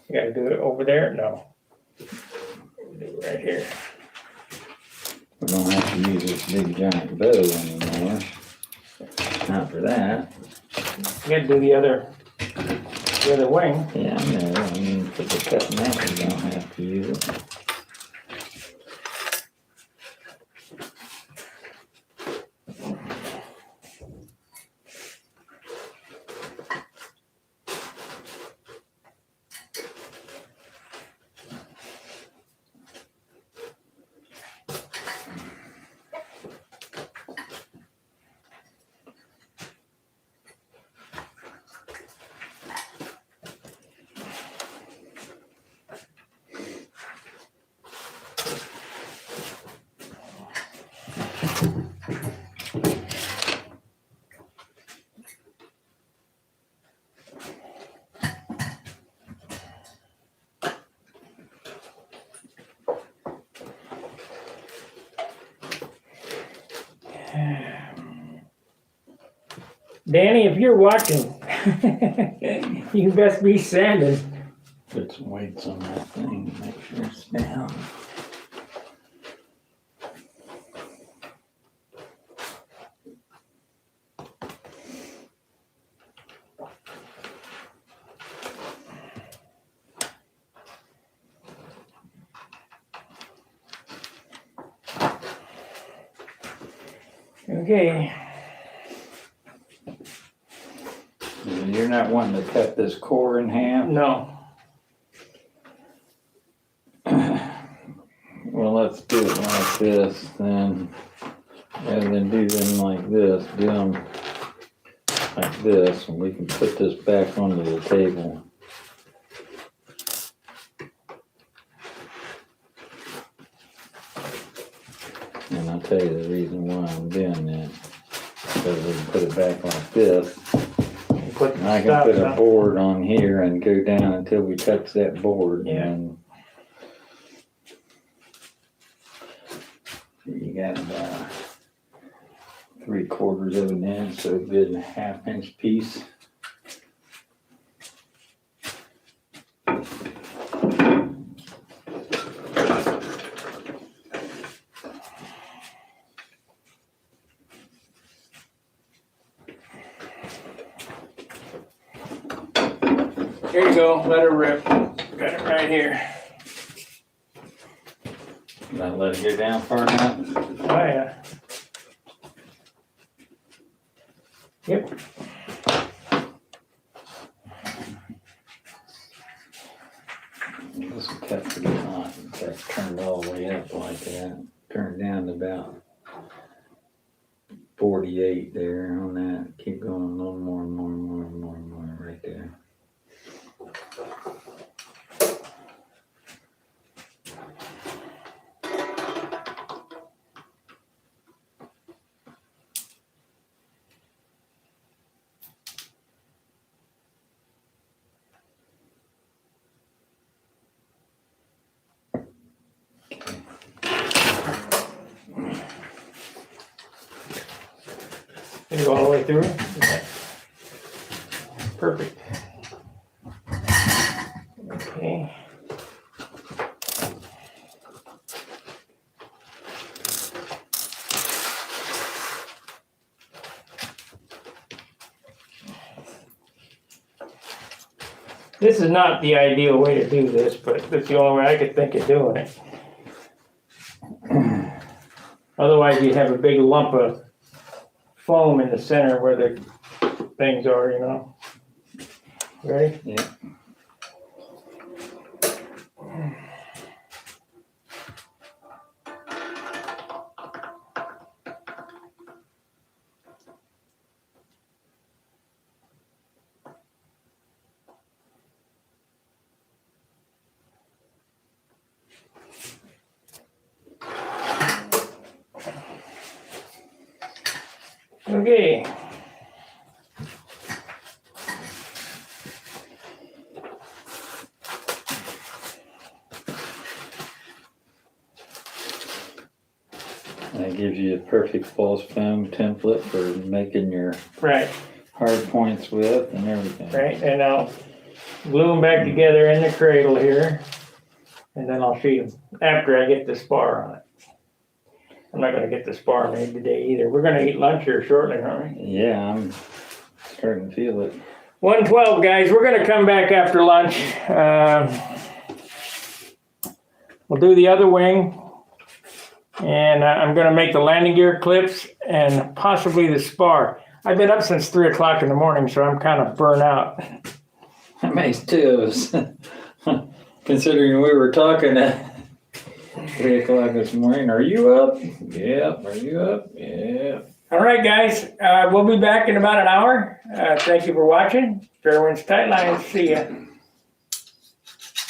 You gotta do it over there? No. Do it right here. We don't have to use this big giant bow anymore. Not for that. You gotta do the other wing. Yeah, I know. I mean, for the cutting out, you don't have to use it. Danny, if you're watching, you best be sanding. Put some weights on that thing to make sure it's down. Okay. You're not wanting to cut this core in half? No. Well, let's do it like this then. Rather than do them like this, do them like this, and we can put this back onto the table. And I'll tell you the reason why I'm doing that. Because we can put it back like this. Put And I can put a board on here and go down until we touch that board. Yeah. And You got about 3/4 of an inch, so a good 1/2 inch piece. Here you go, let her rip. Got it right here. Not let it go down far enough. Oh yeah. Yep. This will cut pretty hot. That's turned all the way up like that. Turned down to about 48 there on that. Keep going a little more and more and more and more and more right there. Can you go all the way through? Perfect. Okay. This is not the ideal way to do this, but that's the only way I could think of doing it. Otherwise, you'd have a big lump of foam in the center where the things are, you know. Ready? Yeah. Okay. That gives you a perfect false foam template for making your Right, hard points with and everything. right, and I'll glue them back together in the cradle here, and then I'll sheet them after I get the spar on it. I'm not gonna get the spar made today either. We're gonna eat lunch here shortly, aren't we? Yeah, I'm starting to feel it. 1:12, guys. We're gonna come back after lunch. We'll do the other wing, and I'm gonna make the landing gear clips and possibly the spar. I've been up since 3 o'clock in the morning, so I'm kind of burnt out. That makes two of us. Considering we were talking at 3 o'clock this morning. Are you up? Yep. Are you up? Yep. All right, guys. We'll be back in about an hour. Thank you for watching. Fairwinds Tight Lines. See ya.